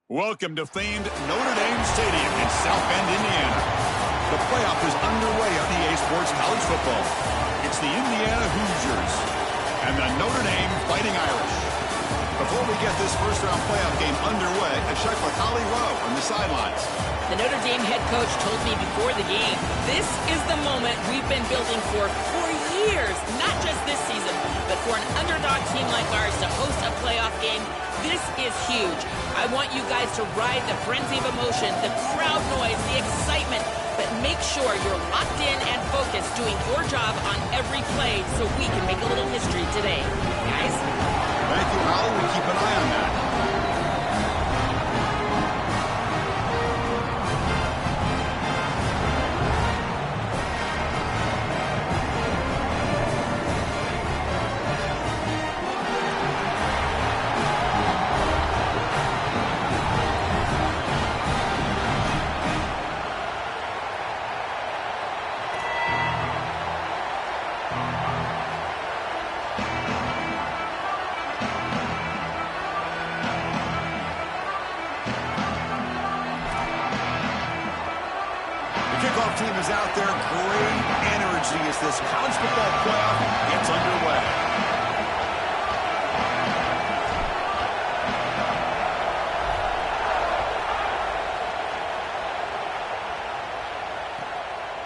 Welcome to famed Notre Dame Stadium in South Bend, Indiana. The playoff is underway on EA Sports College Football. It's the Indiana Hoosiers and the Notre Dame Fighting Irish. Before we get this first-round playoff game underway, a check with Holly Rowe on the sidelines. The Notre Dame head coach told me before the game, this is the moment we've been building for years, not just this season, but for an underdog team like ours to host a playoff game. This is huge. I want you guys to ride the frenzy of emotion, the crowd noise, the excitement, but make sure you're locked in and focused, doing your job on every play so we can make a little history today. Guys? Thank you, Holly. We keep an eye on that. Kickoff team is out there. Great energy as this college football playoff gets underway.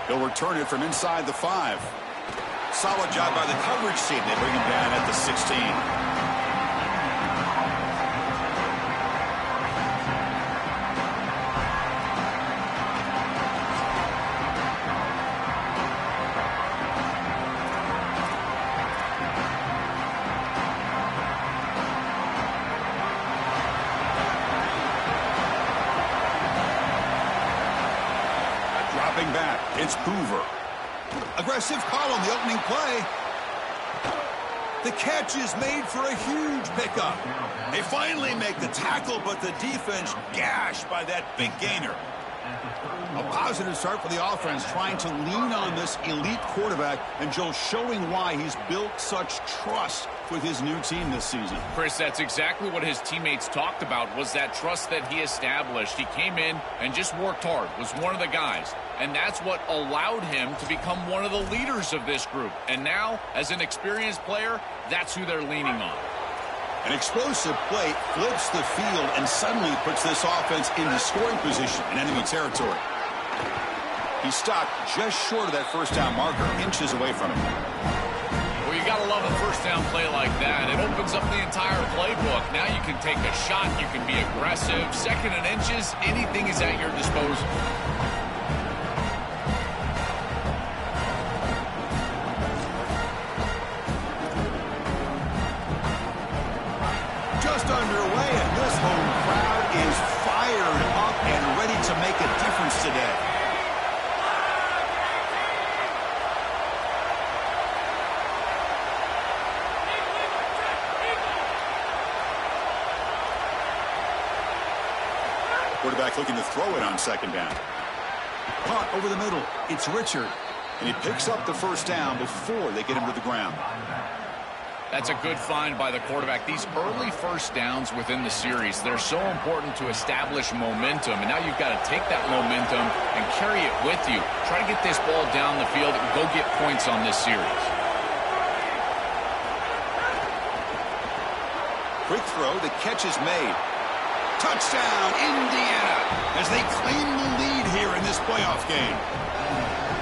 He'll return it from inside the 5. Solid job by the coverage team. They bring him down at the 16. Back, it's Hoover. Aggressive call on the opening play. The catch is made for a huge pickup. They finally make the tackle, but the defense gashed by that big gainer. A positive start for the offense, trying to lean on this elite quarterback, and Joe showing why he's built such trust with his new team this season. Chris, that's exactly what his teammates talked about, was that trust that he established. He came in and just worked hard, was one of the guys, and that's what allowed him to become one of the leaders of this group. And now, as an experienced player, that's who they're leaning on. An explosive play flips the field and suddenly puts this offense into scoring position in enemy territory. He stopped just short of that first down marker, inches away from him. Well, you got to love a first down play like that. It opens up the entire playbook. Now you can take a shot, you can be aggressive. Second and inches, anything is at your disposal. Just underway, and this home crowd is fired up and ready to make a difference today. Quarterback looking to throw it on second down. Caught over the middle. It's Richard, and he picks up the first down before they get him to the ground. That's a good find by the quarterback. These early first downs within the series, they're so important to establish momentum. And now you've got to take that momentum and carry it with you. Try to get this ball down the field and go get points on this series. Quick throw. The catch is made. Touchdown, Indiana, as they claim the lead here in this playoff game.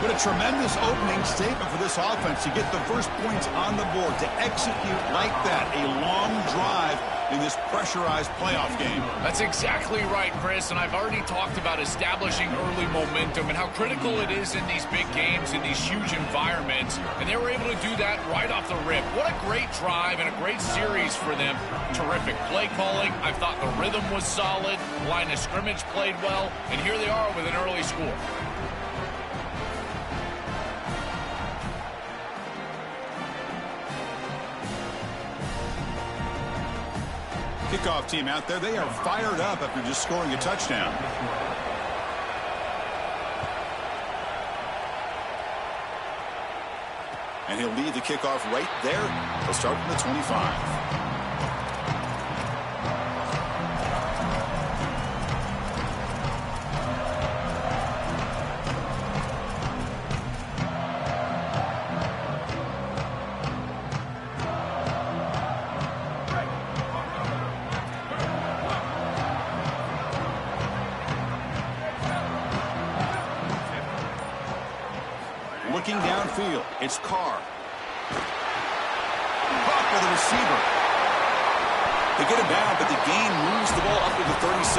What a tremendous opening statement for this offense to get the first points on the board, to execute like that, a long drive in this pressurized playoff game. That's exactly right, Chris, and I've already talked about establishing early momentum and how critical it is in these big games, in these huge environments, and they were able to do that right off the rip. What a great drive and a great series for them. Terrific play calling. I thought the rhythm was solid. Line of scrimmage played well, and here they are with an early score. Kickoff team out there, they are fired up after just scoring a touchdown. And he'll lead the kickoff right there. He'll start from the 25. Looking downfield, it's Carr. Caught by the receiver. They get him down, but the gain moves the ball up to the 36.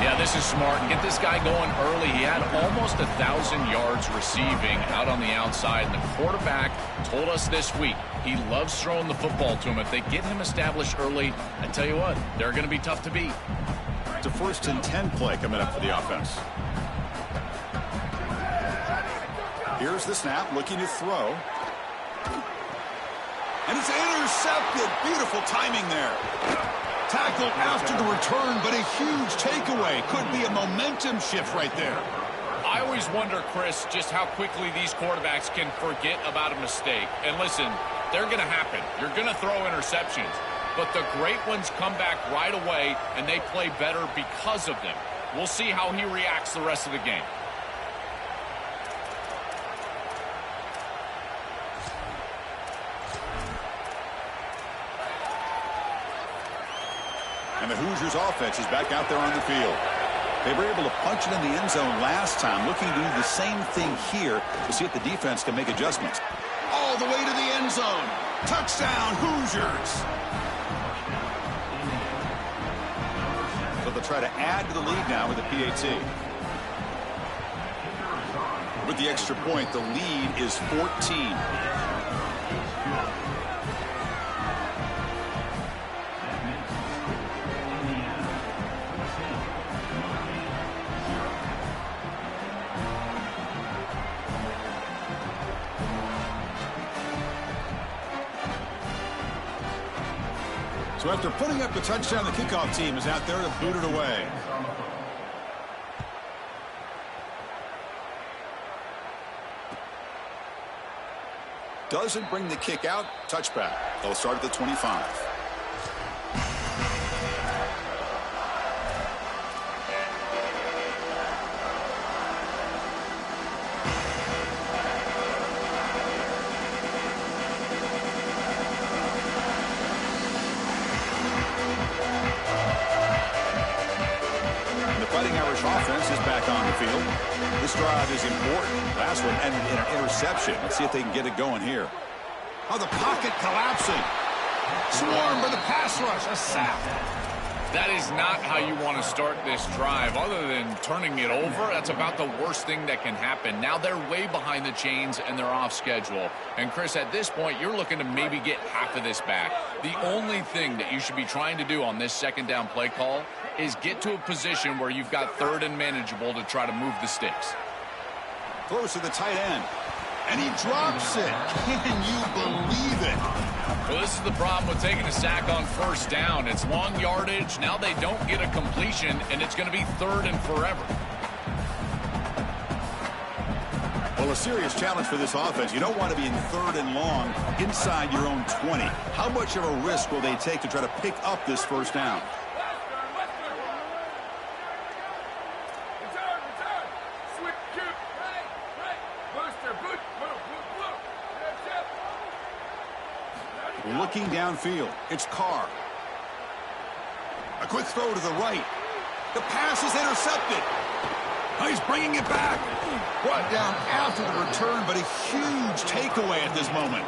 Yeah, this is smart. Get this guy going early. He had almost 1,000 yards receiving out on the outside, and the quarterback told us this week he loves throwing the football to him. If they get him established early, I tell you what, they're going to be tough to beat. It's a 1st and 10 play coming up for the offense. Here's the snap, looking to throw. And it's intercepted. Beautiful timing there. Tackle after the return, but a huge takeaway. Could be a momentum shift right there. I always wonder, Chris, just how quickly these quarterbacks can forget about a mistake. And listen, they're going to happen. You're going to throw interceptions. But the great ones come back right away, and they play better because of them. We'll see how he reacts the rest of the game. And the Hoosiers offense is back out there on the field. They were able to punch it in the end zone last time, looking to do the same thing here to see if the defense can make adjustments. All the way to the end zone. Touchdown, Hoosiers. So they'll try to add to the lead now with a PAT. With the extra point, the lead is 14. So after putting up the touchdown, the kickoff team is out there to boot it away. Doesn't bring the kick out. Touchback. They'll start at the 25. Offense is back on the field. This drive is important. Last one ended in an interception. Let's see if they can get it going here. Oh, the pocket collapsing. Swarmed by the pass rush. A sack. That is not how you want to start this drive. Other than turning it over, that's about the worst thing that can happen. Now they're way behind the chains and they're off schedule. And Chris, at this point, you're looking to maybe get half of this back. The only thing that you should be trying to do on this 2nd down play call is get to a position where you've got 3rd and manageable to try to move the sticks. Close to the tight end. And he drops it. Can you believe it? Well, this is the problem with taking a sack on 1st down. It's long yardage. Now they don't get a completion, and it's going to be 3rd and forever. Well, a serious challenge for this offense. You don't want to be in 3rd and long inside your own 20. How much of a risk will they take to try to pick up this 1st down? Looking downfield, it's Carr. A quick throw to the right. The pass is intercepted. Oh, he's bringing it back. Brought down after the return, but a huge takeaway at this moment.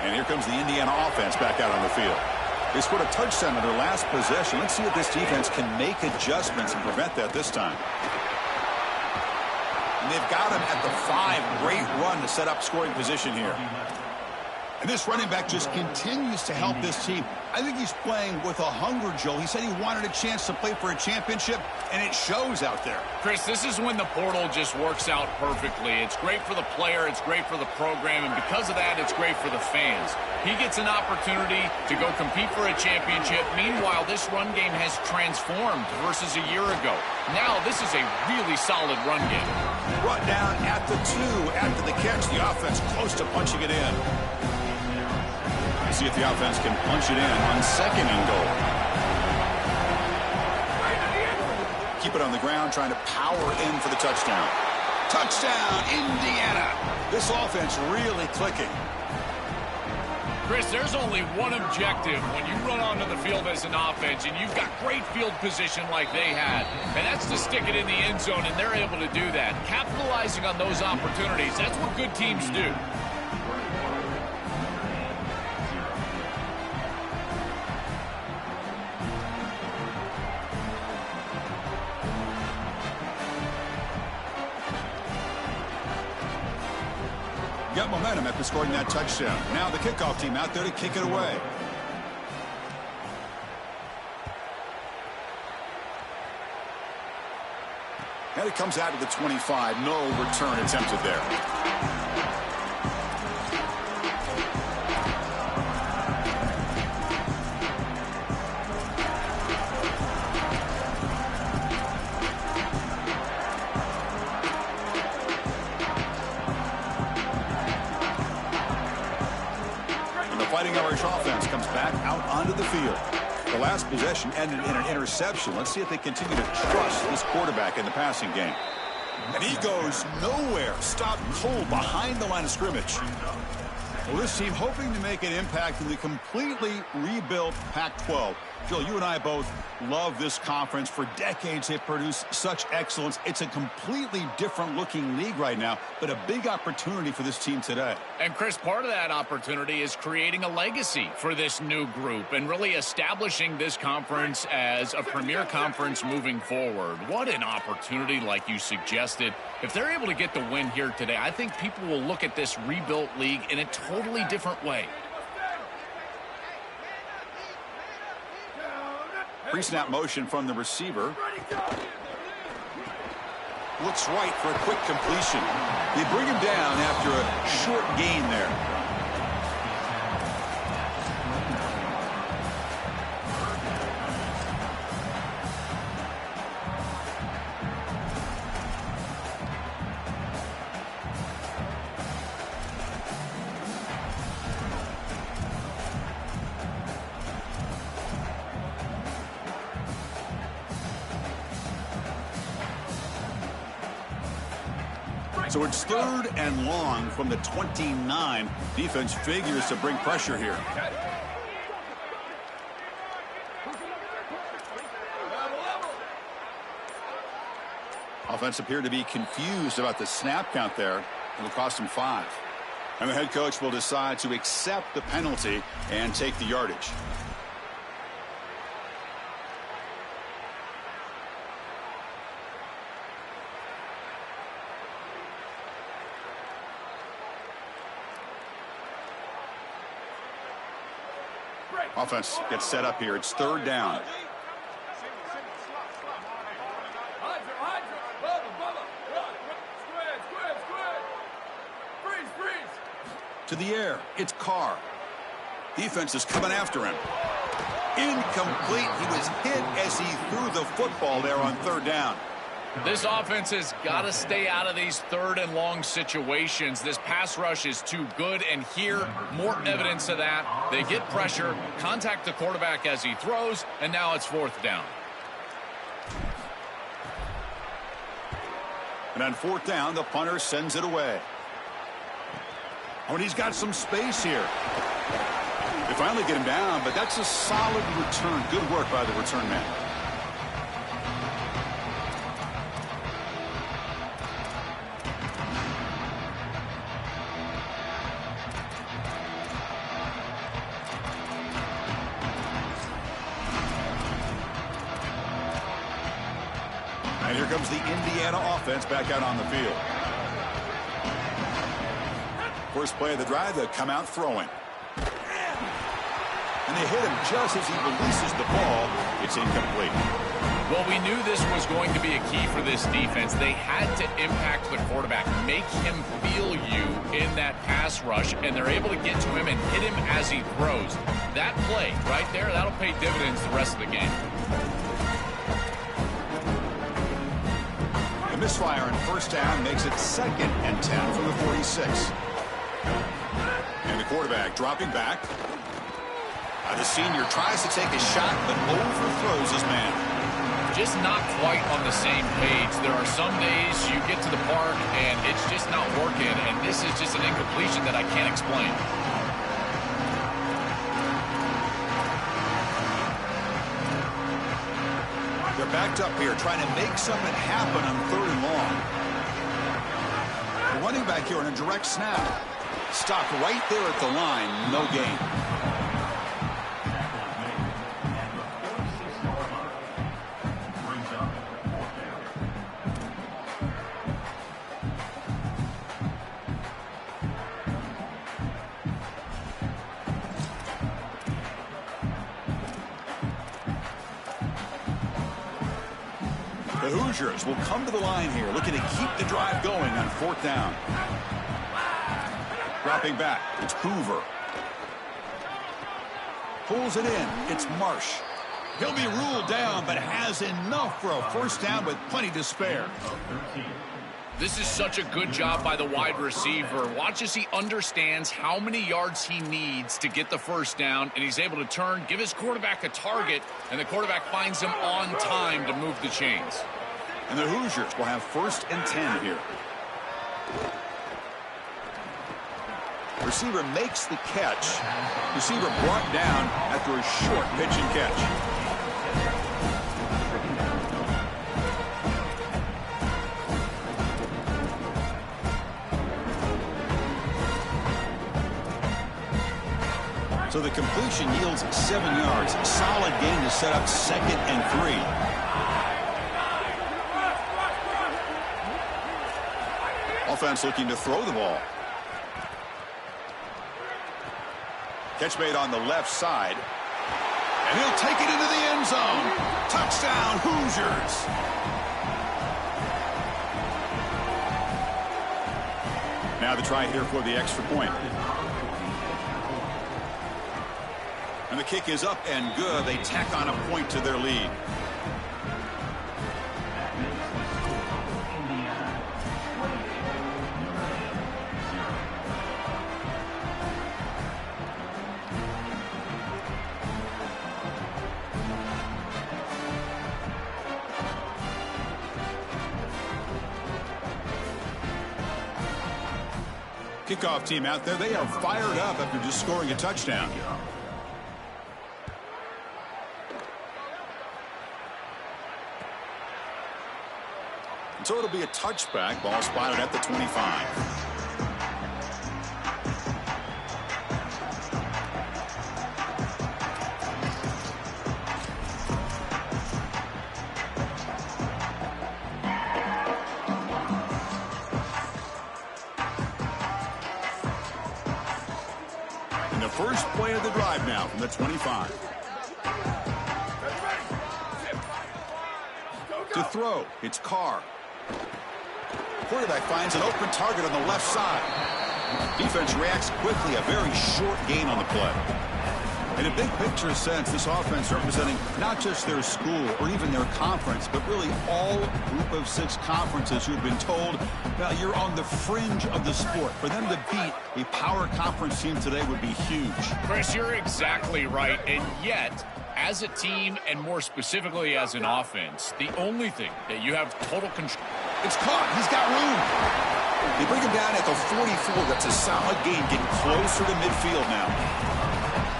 And here comes the Indiana offense back out on the field. They scored a touchdown in their last possession. Let's see if this defense can make adjustments and prevent that this time. And they've got him at the 5. Great run to set up scoring position here. And this running back just continues to help this team. I think he's playing with a hunger, Joel. He said he wanted a chance to play for a championship, and it shows out there. Chris, this is when the portal just works out perfectly. It's great for the player. It's great for the program. And because of that, it's great for the fans. He gets an opportunity to go compete for a championship. Meanwhile, this run game has transformed versus a year ago. Now, this is a really solid run game. Brought down at the 2 after the catch. The offense close to punching it in. See if the offense can punch it in on 2nd and goal. Keep it on the ground, trying to power in for the touchdown. Touchdown, Indiana. This offense really clicking. Chris, there's only one objective when you run onto the field as an offense and you've got great field position like they had, and that's to stick it in the end zone, and they're able to do that. Capitalizing on those opportunities, that's what good teams do. Got momentum after scoring that touchdown. Now the kickoff team out there to kick it away. And it comes out to the 25. No return attempted there. Fighting Irish offense comes back out onto the field. The last possession ended in an interception. Let's see if they continue to trust this quarterback in the passing game. And he goes nowhere. Stopped cold behind the line of scrimmage. Well, this team hoping to make an impact in the completely rebuilt Pac-12. Phil, you and I both love this conference. For decades, they've produced such excellence. It's a completely different-looking league right now, but a big opportunity for this team today. And, Chris, part of that opportunity is creating a legacy for this new group and really establishing this conference as a premier conference moving forward. What an opportunity, like you suggested. If they're able to get the win here today, I think people will look at this rebuilt league in a totally different way. Pre-snap motion from the receiver. Looks right for a quick completion. They bring him down after a short gain there. So it's 3rd and long from the 29. Defense figures to bring pressure here. Offense appeared to be confused about the snap count there. It'll cost him 5. And the head coach will decide to accept the penalty and take the yardage. Offense gets set up here. It's 3rd down. To the air. It's Carr. Defense is coming after him. Incomplete. He was hit as he threw the football there on 3rd down. This offense has got to stay out of these 3rd and long situations. This pass rush is too good, and here, more evidence of that. They get pressure, contact the quarterback as he throws, and now it's 4th down. And on 4th down, the punter sends it away. Oh, and he's got some space here. They finally get him down, but that's a solid return. Good work by the return man. And here comes the Indiana offense back out on the field. First play of the drive, they come out throwing. And they hit him just as he releases the ball. It's incomplete. Well, we knew this was going to be a key for this defense. They had to impact the quarterback, make him feel you in that pass rush, and they're able to get to him and hit him as he throws. That play right there, that'll pay dividends the rest of the game. The misfire on 1st down makes it 2nd and 10 from the 46. And the quarterback dropping back. The senior tries to take a shot, but overthrows his man. Just not quite on the same page. There are some days you get to the park and it's just not working, and this is just an incompletion that I can't explain. backed up here, trying to make something happen on 3rd and long. The running back here on a direct snap. Stopped right there at the line. No gain. The Hoosiers will come to the line here, looking to keep the drive going on 4th down. Dropping back, it's Hoover. Pulls it in, it's Marsh. He'll be ruled down, but has enough for a 1st down with plenty to spare. This is such a good job by the wide receiver. Watch as he understands how many yards he needs to get the 1st down, and he's able to turn, give his quarterback a target, and the quarterback finds him on time to move the chains. And the Hoosiers will have 1st and 10 here. Receiver makes the catch. Receiver brought down after a short pitch and catch. So the completion yields 7 yards. Solid gain to set up 2nd and 3. Offense looking to throw the ball. Catch made on the left side. And he'll take it into the end zone. Touchdown, Hoosiers. Now the try here for the extra point. And the kick is up and good. They tack on a point to their lead. Kickoff team out there, they are fired up after just scoring a touchdown. And so it'll be a touchback. Ball spotted at the 25. First play of the drive now from the 25. To throw, it's Carr. Quarterback finds an open target on the left side. Defense reacts quickly, a very short gain on the play. In a big picture sense, this offense representing not just their school or even their conference, but really all group of 6 conferences who have been told, well, you're on the fringe of the sport. For them to beat a power conference team today would be huge. Chris, you're exactly right. And yet, as a team, and more specifically as an offense, the only thing that you have total control. It's caught. He's got room. They bring him down at the 44. That's a solid gain, getting closer to midfield now.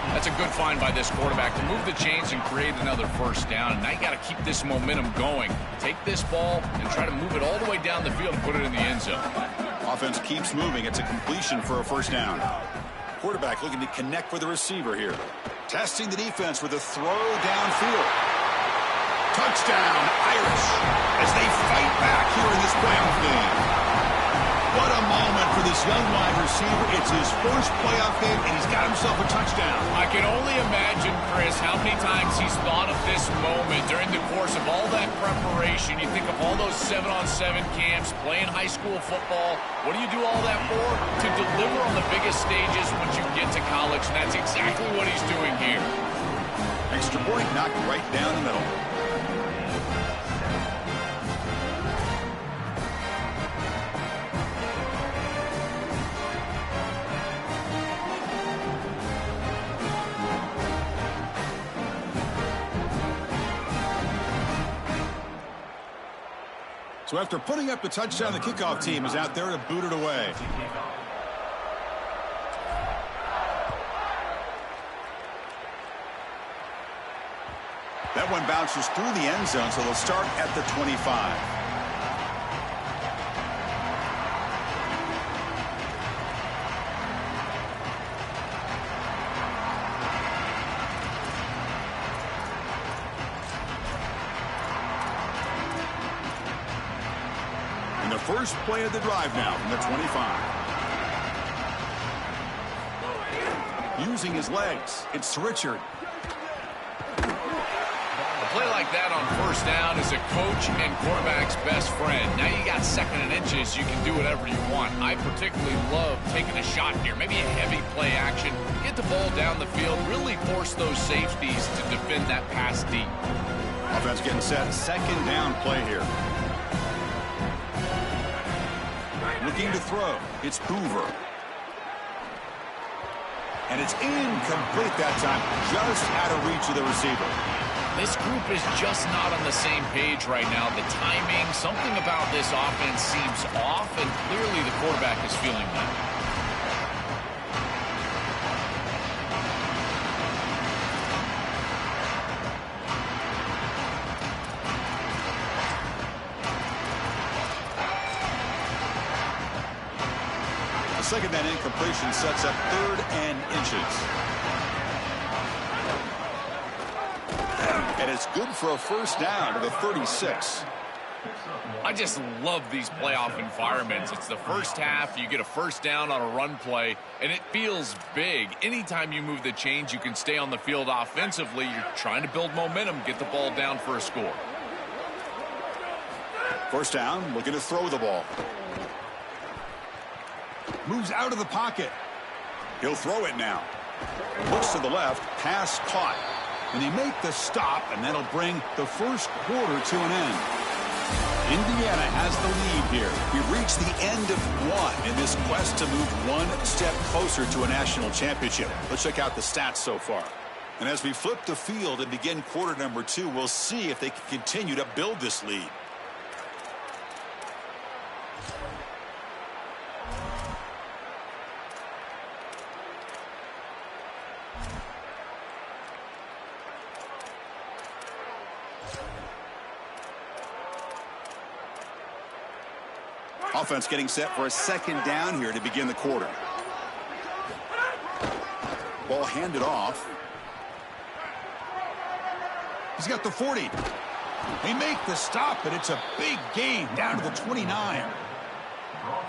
That's a good find by this quarterback to move the chains and create another 1st down. And now you got to keep this momentum going. Take this ball and try to move it all the way down the field and put it in the end zone. Offense keeps moving. It's a completion for a 1st down. Quarterback looking to connect with the receiver here. Testing the defense with a throw downfield. Touchdown, Irish, as they fight back here in this playoff game. What a moment for this young wide receiver. It's his first playoff game, and he's got himself a touchdown. I can only imagine, Chris, how many times he's thought of this moment during the course of all that preparation. You think of all those 7-on-7 camps, playing high school football. What do you do all that for? To deliver on the biggest stages once you get to college, and that's exactly what he's doing here. Extra point knocked right down the middle. So after putting up the touchdown, the kickoff team is out there to boot it away. That That one bounces through the end zone, so they'll start at the 25. And the first play of the drive now from the 25. Using his legs, it's Richard. A play like that on first down is a coach and quarterback's best friend. Now you got second and inches, you can do whatever you want. I particularly love taking a shot here, maybe a heavy play action, get the ball down the field, really force those safeties to defend that pass deep. Offense getting set, second down play here. Looking to throw, it's Hoover. And it's incomplete that time, just out of reach of the receiver. This group is just not on the same page right now. The timing, something about this offense seems off, and clearly the quarterback is feeling that. Second down incompletion sets up third and inches. And it's good for a first down to the 36. I just love these playoff environments. It's the first half, you get a first down on a run play, and it feels big. Anytime you move the chains, you can stay on the field offensively. You're trying to build momentum, get the ball down for a score. First down, looking to throw the ball. Moves out of the pocket. He'll throw it now. Looks to the left, pass caught. And they make the stop, and that'll bring the first quarter to an end. Indiana has the lead here. We've reached the end of one in this quest to move one step closer to a national championship. Let's check out the stats so far. And as we flip the field and begin quarter number 2, we'll see if they can continue to build this lead. Offense getting set for a second down here to begin the quarter. Ball handed off. He's got the 40. They make the stop, but it's a big gain down to the 29.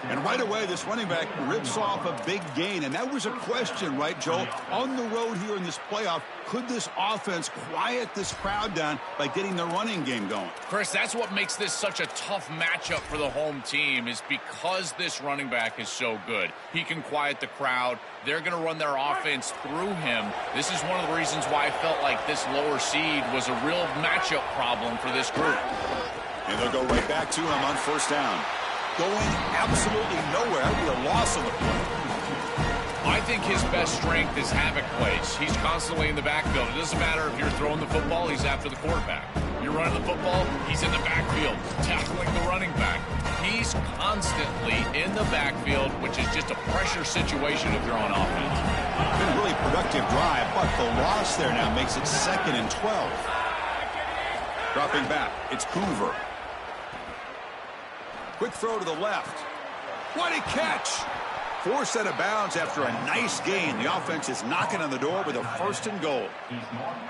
And right away, this running back rips off a big gain. And that was a question, right, Joel? On the road here in this playoff, could this offense quiet this crowd down by getting the running game going? Chris, that's what makes this such a tough matchup for the home team, is because this running back is so good. He can quiet the crowd. They're going to run their offense through him. This is one of the reasons why I felt like this lower seed was a real matchup problem for this group. And they'll go right back to him on first down. Going absolutely nowhere. That would be a loss on the play. I think his best strength is havoc plays. He's constantly in the backfield. It doesn't matter if you're throwing the football, he's after the quarterback. You're running the football, he's in the backfield, tackling the running back. He's constantly in the backfield, which is just a pressure situation if you're on offense. Been a really productive drive, but the loss there now makes it 2nd and 12. Dropping back, it's Hoover. Quick throw to the left. What a catch! Forced out of bounds after a nice gain. The offense is knocking on the door with a 1st and goal.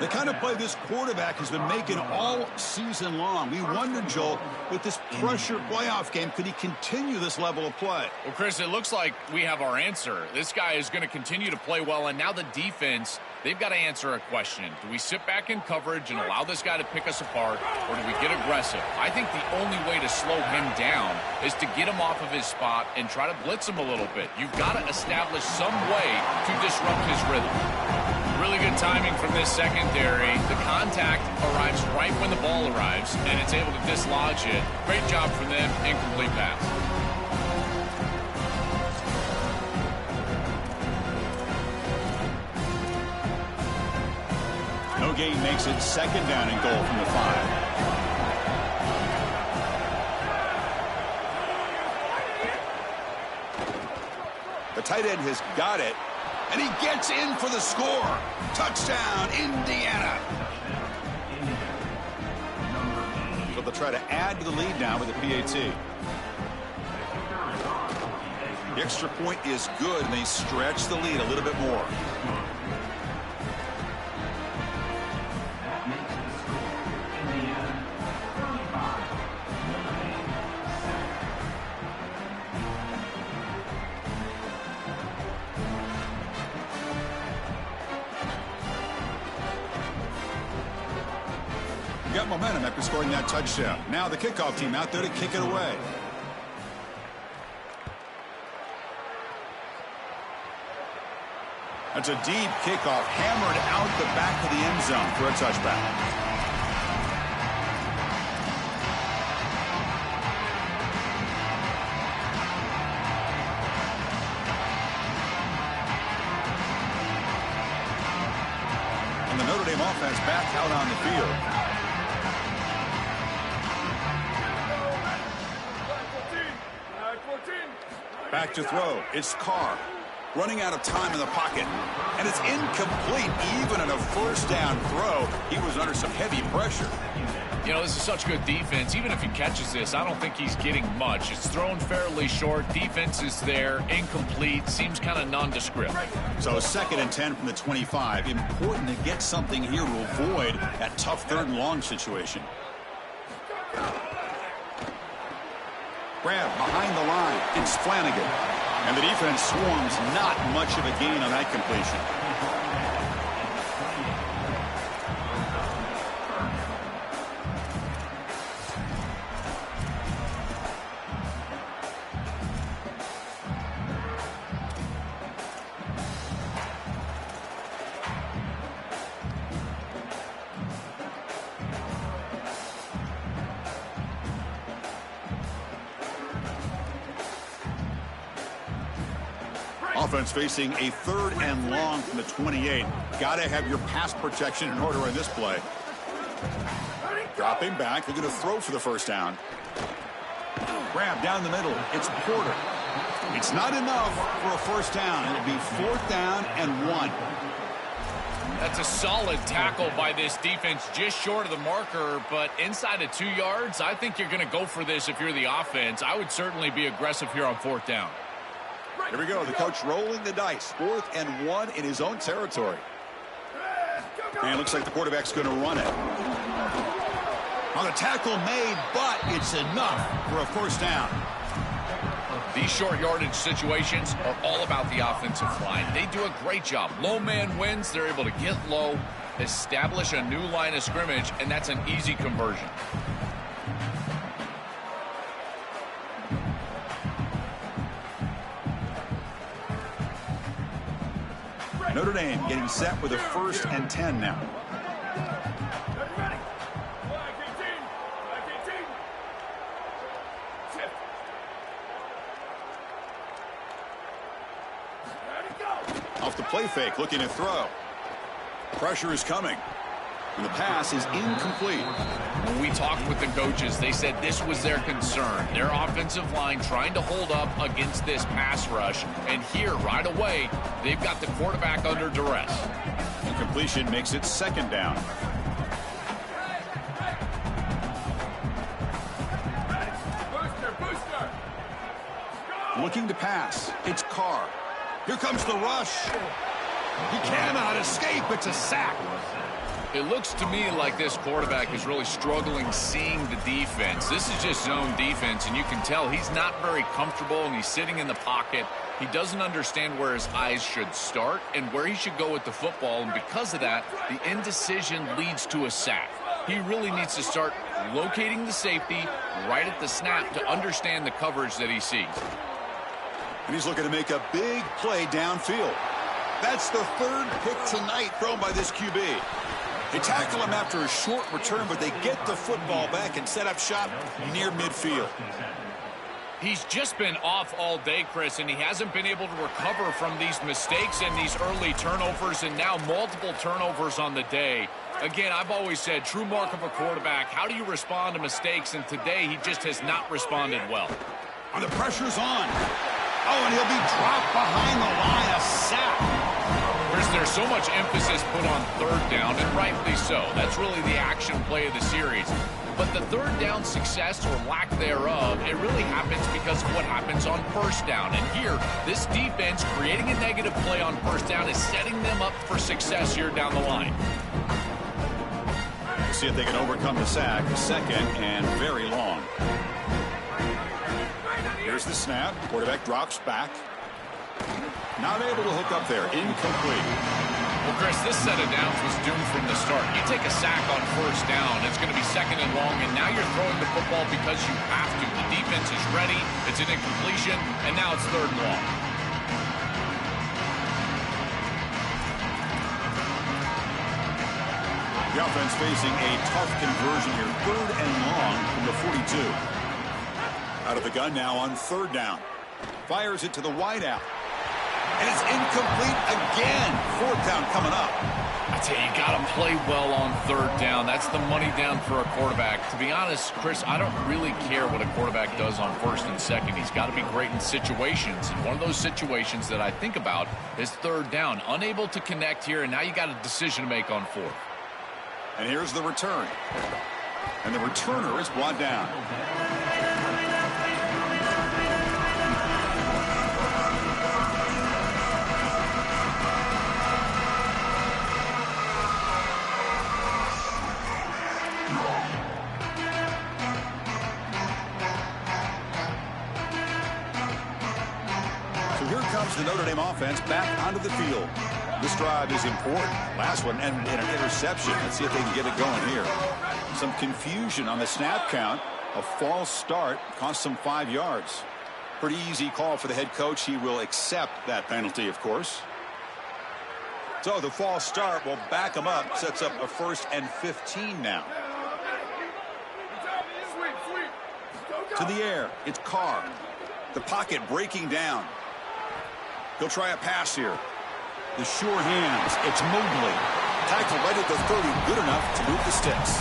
The kind of play this quarterback has been making all season long. We wondered, Joel, with this pressure playoff game, could he continue this level of play? Well, Chris, it looks like we have our answer. This guy is going to continue to play well, and now the defense, they've got to answer a question. Do we sit back in coverage and allow this guy to pick us apart, or do we get aggressive? I think the only way to slow him down is to get him off of his spot and try to blitz him a little bit. You've got to establish some way to disrupt his rhythm. Really good timing from this secondary. The contact arrives right when the ball arrives, and it's able to dislodge it. Great job from them. Incomplete pass. No gain makes it 2nd down and goal from the 5. The tight end has got it, and he gets in for the score. Touchdown, Indiana. They'll try to add to the lead now with a PAT. The extra point is good, and they stretch the lead a little bit more. Got momentum after scoring that touchdown. Now the kickoff team out there to kick it away. That's a deep kickoff, hammered out the back of the end zone for a touchback. And the Notre Dame offense back out on the field. Back to throw. It's Carr. Running out of time in the pocket. And it's incomplete. Even in a first down throw, he was under some heavy pressure. You know, this is such good defense. Even if he catches this, I don't think he's getting much. It's thrown fairly short. Defense is there. Incomplete. Seems kind of nondescript. So 2nd and 10 from the 25. Important to get something here to avoid that tough 3rd and long situation. Grab behind the line. It's Flanagan. And the defense swarms. Not much of a gain on that completion. Offense facing a 3rd and long from the 28. Got to have your pass protection in order on this play. Dropping back. They're going to throw for the first down. Grab down the middle. It's Porter. It's not enough for a first down. It'll be 4th down and 1. That's a solid tackle by this defense, just short of the marker, but inside of 2 yards, I think you're going to go for this if you're the offense. I would certainly be aggressive here on 4th down. Here we go. The coach rolling the dice. 4th and 1 in his own territory. And it looks like the quarterback's going to run it. On the tackle made, but it's enough for a first down. These short yardage situations are all about the offensive line. They do a great job. Low man wins. They're able to get low, establish a new line of scrimmage, and that's an easy conversion. Notre Dame getting set with a 1st and 10 now. Off the play fake, looking to throw. Pressure is coming. And the pass is incomplete. When we talked with the coaches, they said this was their concern. Their offensive line trying to hold up against this pass rush. And here, right away, they've got the quarterback under duress. Incompletion makes it 2nd down. Looking to pass. It's Carr. Here comes the rush. He cannot escape. It's a sack. It looks to me like this quarterback is really struggling seeing the defense. This is just zone defense, and you can tell he's not very comfortable, and he's sitting in the pocket. He doesn't understand where his eyes should start and where he should go with the football, and because of that, the indecision leads to a sack. He really needs to start locating the safety right at the snap to understand the coverage that he sees. And he's looking to make a big play downfield. That's the 3rd pick tonight thrown by this QB. They tackle him after a short return, but they get the football back and set up shop near midfield. He's just been off all day, Chris, and he hasn't been able to recover from these mistakes and these early turnovers, and now multiple turnovers on the day. Again, I've always said, true mark of a quarterback, how do you respond to mistakes? And today, he just has not responded well. And the pressure's on. Oh, and he'll be dropped behind the line. A sack. Chris, there's so much emphasis put on third down, and rightly so. That's really the action play of the series. But the third down success or lack thereof, it really happens because of what happens on first down. And here, this defense creating a negative play on first down is setting them up for success here down the line. We'll see if they can overcome the sack. Second and very long. Here's the snap. Quarterback drops back. Not able to hook up there. Incomplete. Well, Chris, this set of downs was doomed from the start. You take a sack on first down, it's going to be second and long, and now you're throwing the football because you have to. The defense is ready. It's an incompletion, and now it's third and long. The offense facing a tough conversion here. Third and long from the 42. Out of the gun now on third down. Fires it to the wideout. And it's incomplete again. Fourth down coming up. I tell you, you got to play well on third down. That's the money down for a quarterback. To be honest, Chris, I don't really care what a quarterback does on first and second. He's got to be great in situations. And one of those situations that I think about is third down. Unable to connect here, and now you got a decision to make on fourth. And here's the return. And the returner is brought down. So here comes the Notre Dame offense back onto the field. This drive is important. Last one ended in an interception. Let's see if they can get it going here. Some confusion on the snap count. A false start cost them 5 yards. Pretty easy call for the head coach. He will accept that penalty, of course. So the false start will back him up. Sets up a 1st and 15 now. To the air. It's Carr. The pocket breaking down. He'll try a pass here. The sure hands. It's Mobley. Tackle right at the 30. Good enough to move the sticks.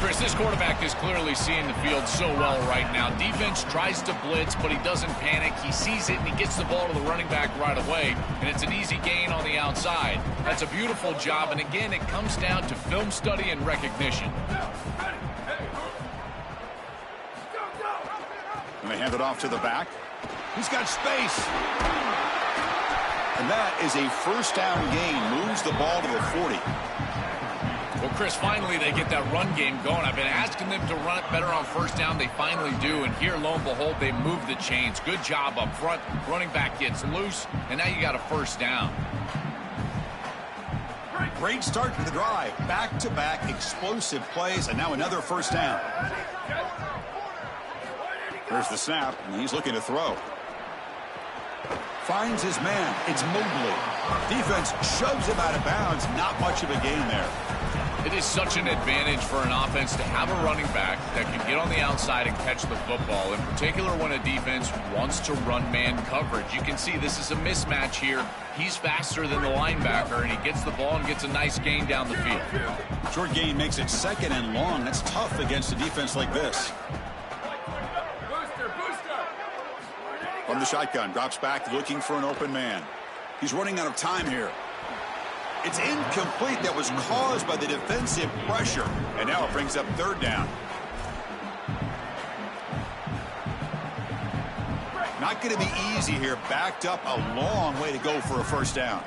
Chris, this quarterback is clearly seeing the field so well right now. Defense tries to blitz, but he doesn't panic. He sees it, and he gets the ball to the running back right away, and it's an easy gain on the outside. That's a beautiful job, and again, it comes down to film study and recognition. And they hand it off to the back. He's got space. And that is a first down gain. Moves the ball to the 40. Well, Chris, finally they get that run game going. I've been asking them to run it better on first down. They finally do. And here, lo and behold, they move the chains. Good job up front. Running back gets loose. And now you got a first down. Great start to the drive. Back-to-back explosive plays. And now another first down. There's the snap. And he's looking to throw. Finds his man. It's Mobley. Defense shoves him out of bounds. Not much of a gain there. It is such an advantage for an offense to have a running back that can get on the outside and catch the football, in particular when a defense wants to run man coverage. You can see this is a mismatch here. He's faster than the linebacker, and he gets the ball and gets a nice gain down the field. Short gain makes it second and long. That's tough against a defense like this. From the shotgun, drops back looking for an open man. He's running out of time here. It's incomplete. That was caused by the defensive pressure. And now it brings up third down. Not going to be easy here. Backed up a long way to go for a first down.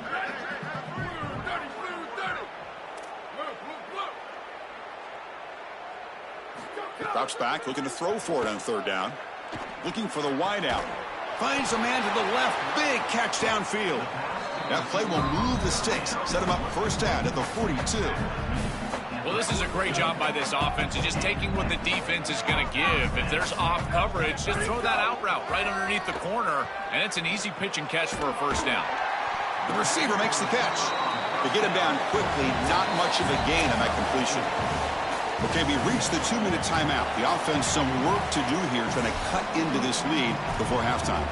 Drops back, looking to throw for it on third down. Looking for the wideout. Finds a man to the left. Big catch downfield. That play will move the sticks. Set him up first down at the 42. Well, this is a great job by this offense. It's just taking what the defense is going to give. If there's off coverage, just throw that out route right underneath the corner, and it's an easy pitch and catch for a first down. The receiver makes the catch. To get him down quickly, not much of a gain on that completion. Okay, we reached the 2-minute timeout. The offense, some work to do here, trying to cut into this lead before halftime.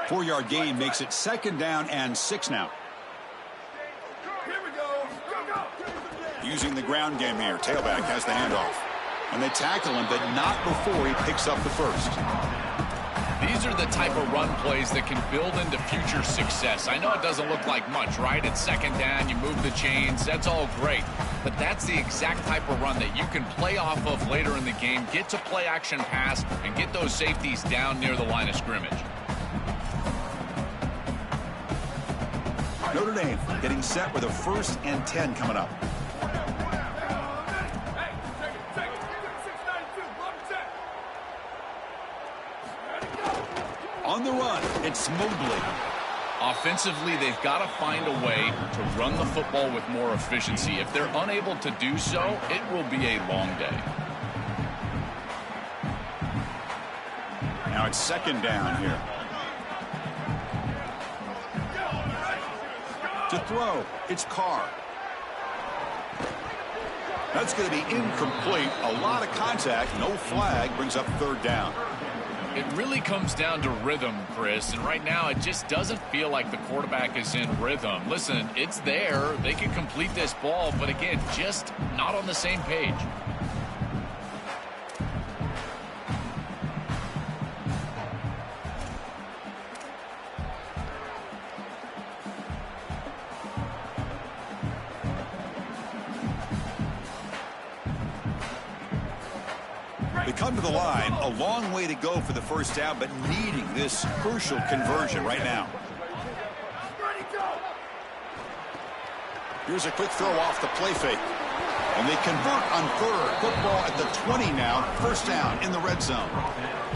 4-yard gain makes it 2nd down and 6 now. Using the ground game here. Tailback has the handoff. And they tackle him, but not before he picks up the first. These are the type of run plays that can build into future success. I know it doesn't look like much, right? It's 2nd down, you move the chains, that's all great. But that's the exact type of run that you can play off of later in the game, get to play action pass, and get those safeties down near the line of scrimmage. Notre Dame getting set with a 1st and 10 coming up. On the run, it's Mobley. Offensively, they've got to find a way to run the football with more efficiency. If they're unable to do so, it will be a long day. Now it's 2nd down here. To throw, it's Carr. That's going to be incomplete. A lot of contact, no flag, brings up 3rd down. It really comes down to rhythm, Chris, and right now it just doesn't feel like the quarterback is in rhythm. Listen, it's there. They can complete this ball, but again, just not on the same page. They come to the line, a long way to go for the 1st down, but needing this crucial conversion right now. Here's a quick throw off the play fake. And they convert on 3rd. Football at the 20 now, 1st down in the red zone.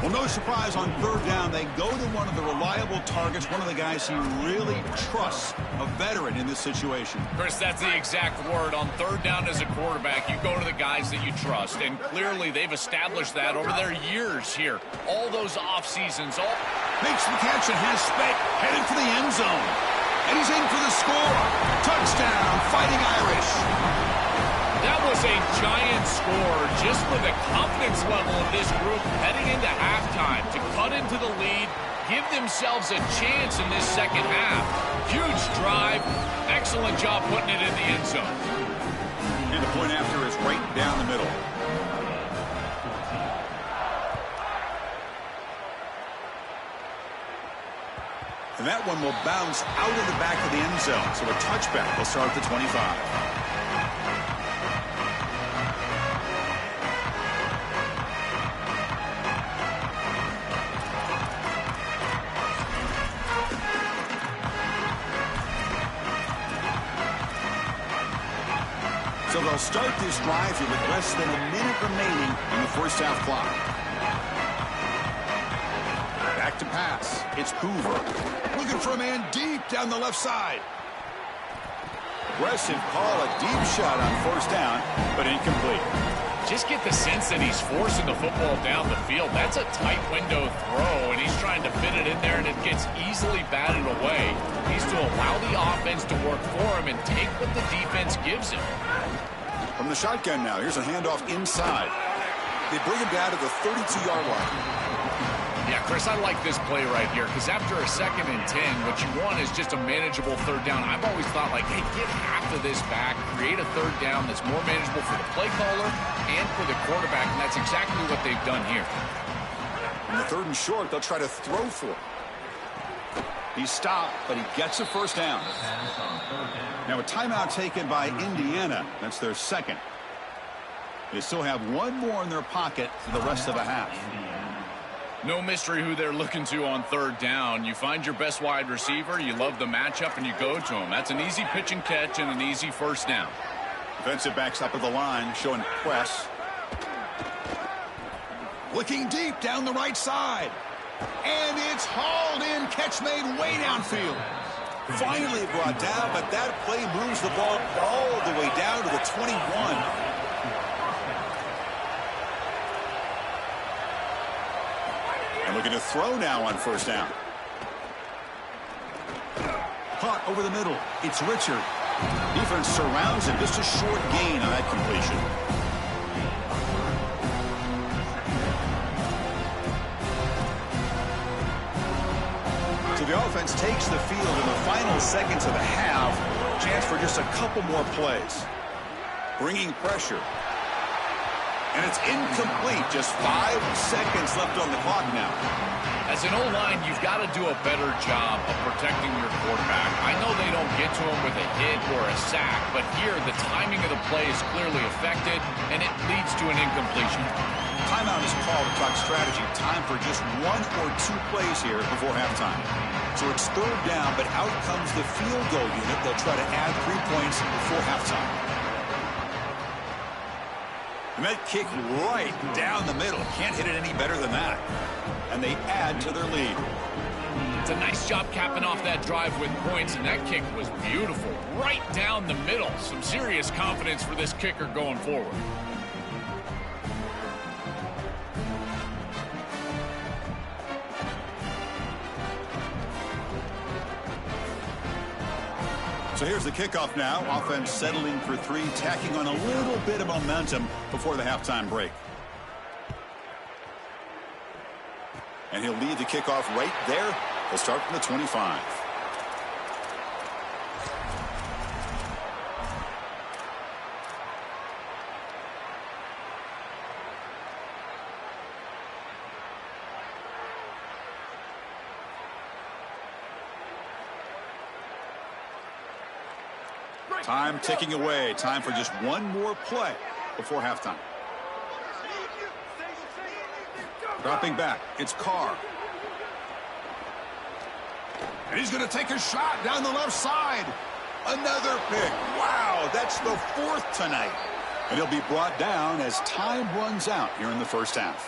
Well, no surprise on 3rd down, they go to one of the reliable targets, one of the guys he really trusts, a veteran in this situation. Chris, that's the exact word. On 3rd down as a quarterback, you go to the guys that you trust, and clearly they've established that over their years here. All those off seasons, makes the catch and has space, headed for the end zone. And he's in for the score. Touchdown, Fighting Irish. That was a giant score, just for the confidence level of this group heading into halftime to cut into the lead, give themselves a chance in this 2nd half. Huge drive, excellent job putting it in the end zone. And the point after is right down the middle. And that one will bounce out of the back of the end zone. So a touchback will start at the 25. So they'll start this drive here with less than a minute remaining in the 1st half clock. Back to pass. It's Hoover. Looking for a man deep down the left side. Aggressive call, a deep shot on 1st down, but incomplete. Just get the sense that he's forcing the football down the field. That's a tight window throw, and he's trying to fit it in there, and it gets easily batted away. He needs to allow the offense to work for him and take what the defense gives him. From the shotgun now, here's a handoff inside. They bring him down to the 32-yard line. Yeah, Chris, I like this play right here because after a 2nd and 10, what you want is just a manageable 3rd down. I've always thought, like, hey, get half of this back, create a 3rd down that's more manageable for the play caller and for the quarterback, and that's exactly what they've done here. On the 3rd and short, they'll try to throw for it. He's stopped, but he gets a 1st down. Now a timeout taken by Indiana. That's their 2nd. They still have one more in their pocket for the rest of the half. No mystery who they're looking to on 3rd down. You find your best wide receiver, you love the matchup, and you go to him. That's an easy pitch and catch and an easy 1st down. Defensive backs up at the line, showing press. Looking deep down the right side. And it's hauled in. Catch made way downfield. Finally brought down, but that play moves the ball all the way down to the 21. And looking to throw now on 1st down. Caught over the middle. It's Richard. Defense surrounds him. Just a short gain on that completion. So the offense takes the field in the final seconds of the half. Chance for just a couple more plays. Bringing pressure. And it's incomplete. Just 5 seconds left on the clock now. As an O-line, you've got to do a better job of protecting your quarterback. I know they don't get to him with a hit or a sack, but here the timing of the play is clearly affected, and it leads to an incompletion. Timeout is called to talk strategy. Time for just 1 or 2 plays here before halftime. So it's third down, but out comes the field goal unit. They'll try to add 3 points before halftime. And that kick right down the middle. Can't hit it any better than that. And they add to their lead. It's a nice job capping off that drive with points, and that kick was beautiful. Right down the middle. Some serious confidence for this kicker going forward. So here's the kickoff now. Offense settling for 3, tacking on a little bit of momentum before the halftime break. And he'll lead the kickoff right there. He'll start from the 25. Time ticking away. Time for just 1 more play before halftime. Dropping back. It's Carr. And he's going to take a shot down the left side. Another pick. Wow, that's the 4th tonight. And he'll be brought down as time runs out here in the first half.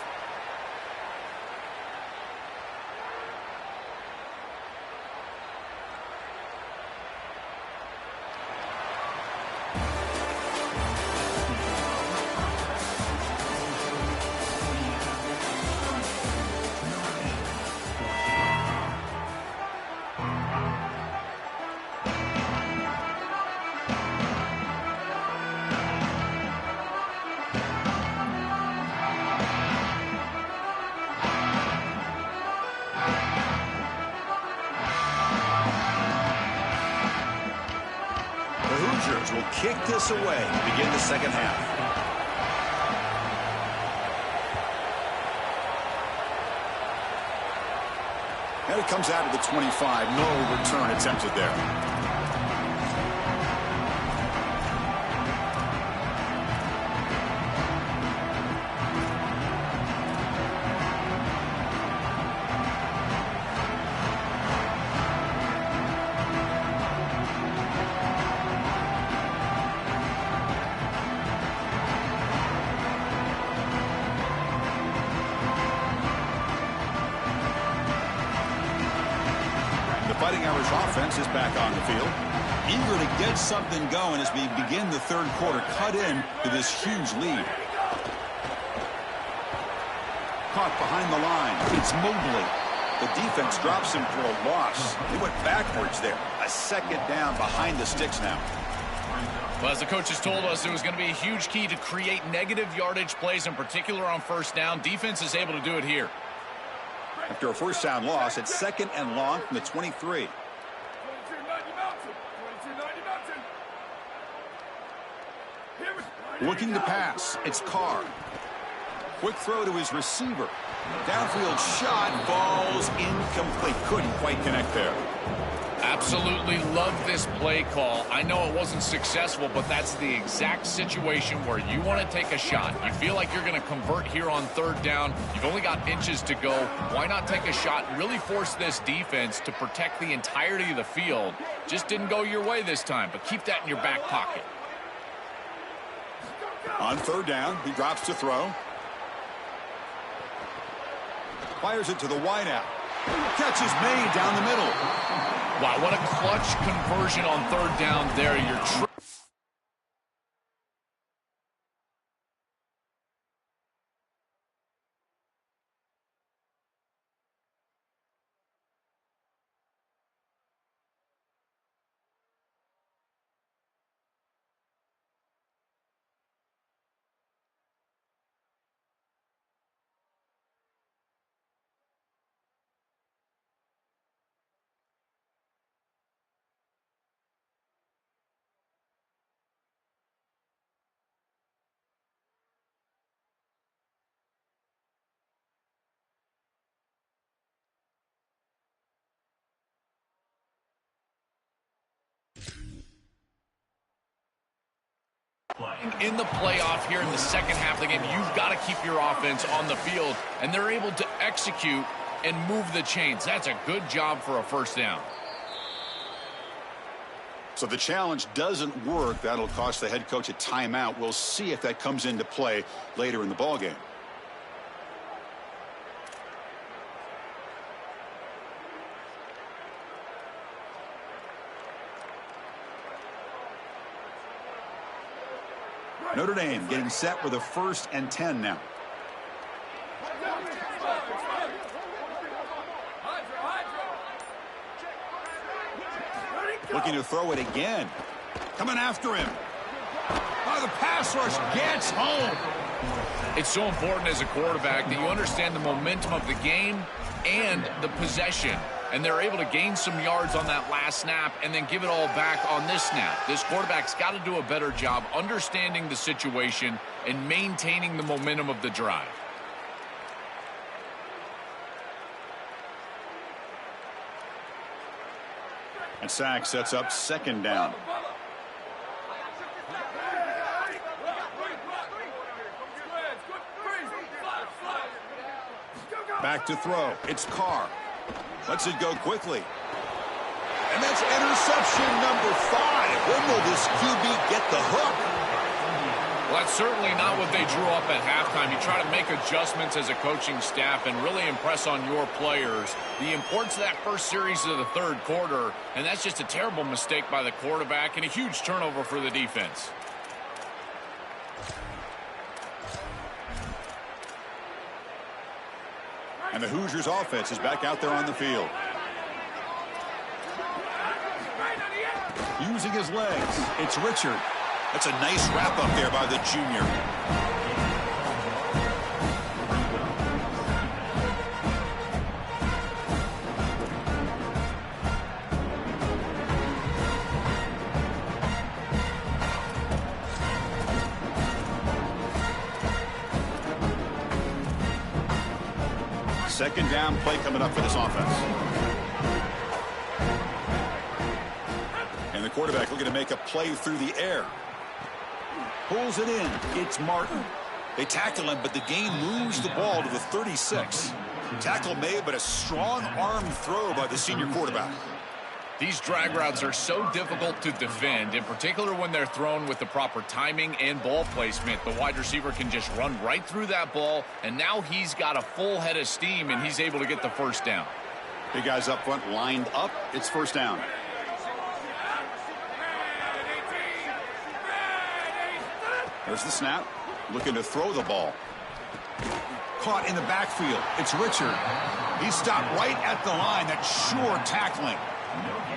Will kick this away to begin the second half. And it comes out of the 25. No return attempted there. Fighting Irish offense is back on the field. Eager to get something going as we begin the third quarter. Cut in to this huge lead. Caught behind the line. It's Mobley. The defense drops him for a loss. He went backwards there. A second down behind the sticks now. Well, as the coaches told us, it was going to be a huge key to create negative yardage plays, in particular on first down. Defense is able to do it here. After a first down loss, it's 2nd and long from the 23. Looking to pass, it's Carr. Quick throw to his receiver. Downfield shot, falls incomplete. Couldn't quite connect there. Absolutely love this play call. I know it wasn't successful, but that's the exact situation where you want to take a shot. You feel like you're going to convert here on third down. You've only got inches to go. Why not take a shot and really force this defense to protect the entirety of the field? Just didn't go your way this time, but keep that in your back pocket. On third down, he drops to throw. Fires it to the wideout. Catch is made down the middle. Wow, what a clutch conversion on third down there. You're in the playoff here in the second half of the game, you've got to keep your offense on the field, and they're able to execute and move the chains. That's a good job for a first down. So the challenge doesn't work. That'll cost the head coach a timeout. We'll see if that comes into play later in the ballgame. Notre Dame getting set with a 1st and 10 now. Looking to throw it again. Coming after him. Oh, the pass rush gets home. It's so important as a quarterback that you understand the momentum of the game and the possession. And they're able to gain some yards on that last snap and then give it all back on this snap. This quarterback's got to do a better job understanding the situation and maintaining the momentum of the drive. And Sack sets up 2nd down. Back to throw. It's Carr. Lets it go quickly. And that's interception number 5. When will this QB get the hook? Well, that's certainly not what they drew up at halftime. You try to make adjustments as a coaching staff and really impress on your players. The importance of that first series of the 3rd quarter, and that's just a terrible mistake by the quarterback and a huge turnover for the defense. And the Hoosiers offense is back out there on the field. Using his legs, it's Richard. That's a nice wrap up there by the junior. Second down play coming up for this offense. And the quarterback looking to make a play through the air. Pulls it in. It's Martin. They tackle him, but the game moves the ball to the 36. Tackle made, but a strong arm throw by the senior quarterback. These drag routes are so difficult to defend, in particular when they're thrown with the proper timing and ball placement. The wide receiver can just run right through that ball, and now he's got a full head of steam, and he's able to get the first down. Big guys up front lined up. It's first down. There's the snap. Looking to throw the ball. Caught in the backfield. It's Richard. He stopped right at the line. That's sure tackling.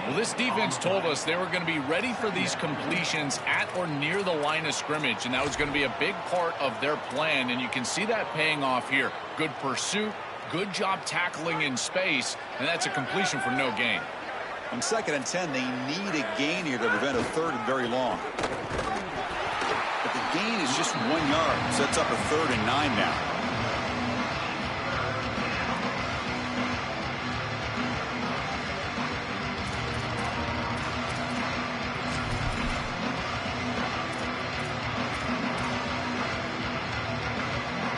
Well, this defense told us they were going to be ready for these completions at or near the line of scrimmage, and that was going to be a big part of their plan, and you can see that paying off here. Good pursuit, good job tackling in space, and that's a completion for no gain. On 2nd and 10, they need a gain here to prevent a 3rd and very long. But the gain is just 1 yard. Sets up a 3rd and 9 now.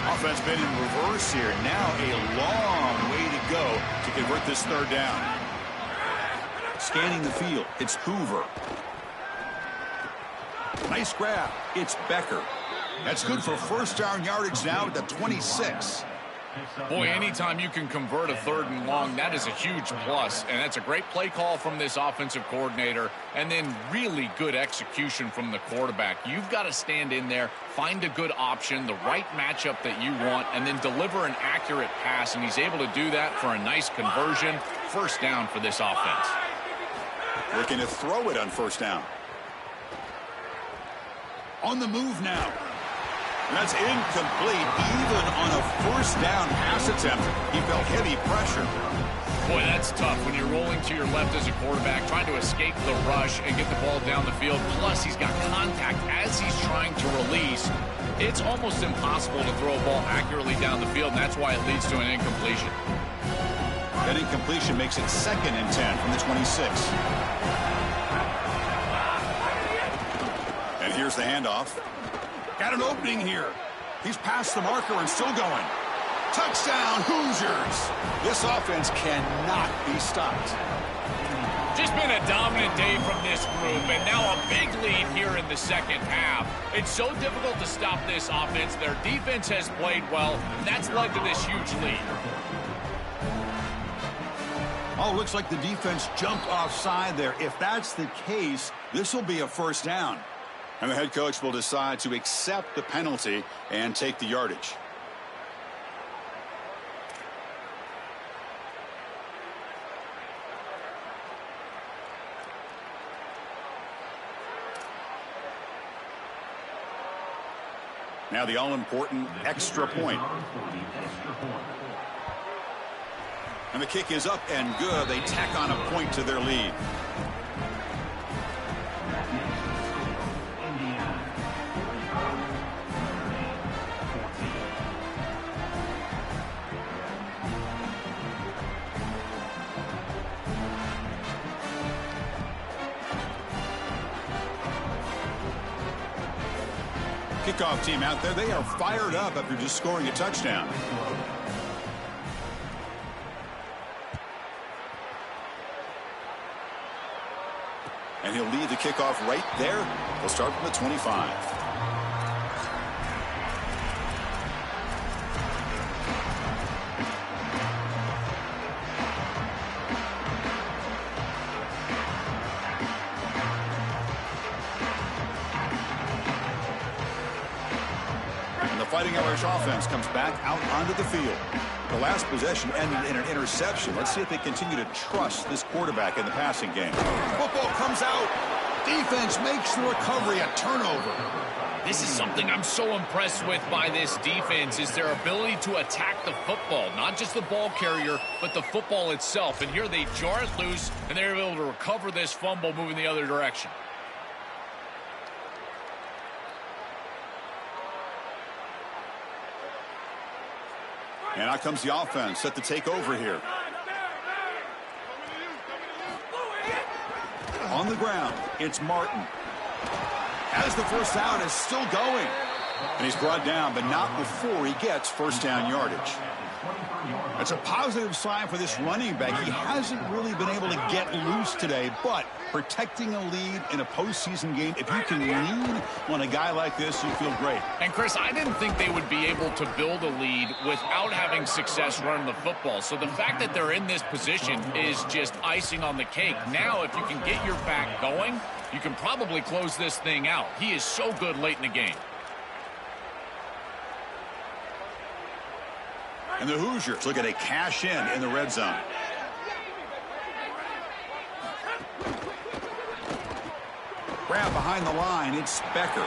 Offense been in reverse here. Now a long way to go to convert this 3rd down. Scanning the field. It's Hoover. Nice grab. It's Becker. That's good for first down yardage now at the 26. Boy, anytime you can convert a 3rd and long, that is a huge plus. And that's a great play call from this offensive coordinator. And then really good execution from the quarterback. You've got to stand in there, find a good option, the right matchup that you want, and then deliver an accurate pass. And he's able to do that for a nice conversion. First down for this offense. Looking to throw it on first down. On the move now. And that's incomplete. Even on a first down pass attempt, he felt heavy pressure. Boy, that's tough when you're rolling to your left as a quarterback, trying to escape the rush and get the ball down the field. Plus, he's got contact as he's trying to release. It's almost impossible to throw a ball accurately down the field, and that's why it leads to an incompletion. That incompletion makes it 2nd and 10 from the 26. And here's the handoff. Got an opening here. He's past the marker and still going. Touchdown, Hoosiers. This offense cannot be stopped. Just been a dominant day from this group, and now a big lead here in the second half. It's so difficult to stop this offense. Their defense has played well, and that's led to this huge lead. Oh, looks like the defense jumped offside there. If that's the case, this will be a first down. And the head coach will decide to accept the penalty and take the yardage. Now the all-important extra point. And the kick is up and good. They tack on a point to their lead. Kickoff team out there, they are fired up after just scoring a touchdown. And he'll lead the kickoff right there. He'll start from the 25. Fighting Irish offense comes back out onto the field. The last possession ended in an interception. Let's see if they continue to trust this quarterback in the passing game. Football comes out. Defense makes the recovery a turnover. This is something I'm so impressed with by this defense is their ability to attack the football, not just the ball carrier, but the football itself. And here they jar it loose, and they're able to recover this fumble moving the other direction. And out comes the offense set to take over here. On the ground, it's Martin. Has the first down, is still going. And he's brought down, but not before he gets first down yardage. It's a positive sign for this running back. He hasn't really been able to get loose today, but protecting a lead in a postseason game, if you can lean on a guy like this, you feel great. And, Chris, I didn't think they would be able to build a lead without having success running the football. So the fact that they're in this position is just icing on the cake. Now, if you can get your back going, you can probably close this thing out. He is so good late in the game. And the Hoosiers look at a cash in the red zone. Grab behind the line, it's Becker.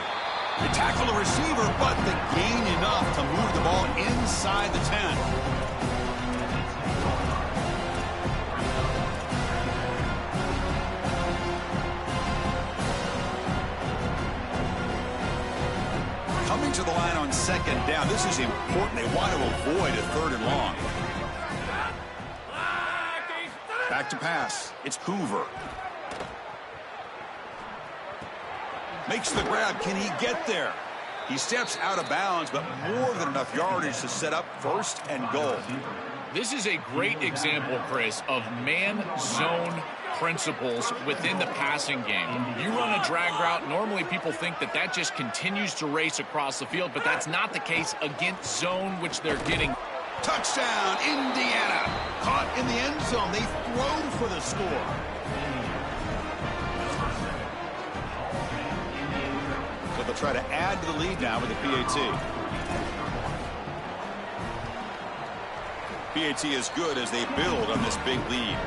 They tackle the receiver, but they gain enough to move the ball inside the 10. Coming to the line on second down. This is important. They want to avoid a third and long. Back to pass. It's Hoover. Makes the grab. Can he get there? He steps out of bounds, but more than enough yardage to set up first and goal. This is a great example, Chris, of man-zone principles within the passing game. You run a drag route, normally people think that that just continues to race across the field, but that's not the case against zone, which they're getting. Touchdown, Indiana. Caught in the end zone. They throw for the score. So they'll try to add to the lead now with the PAT. PAT is good as they build on this big lead.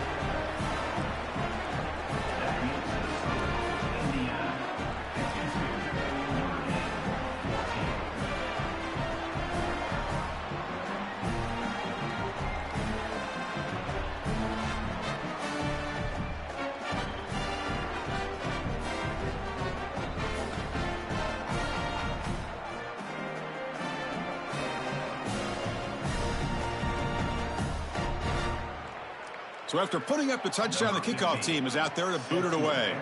So after putting up the touchdown, the kickoff team is out there to boot it away.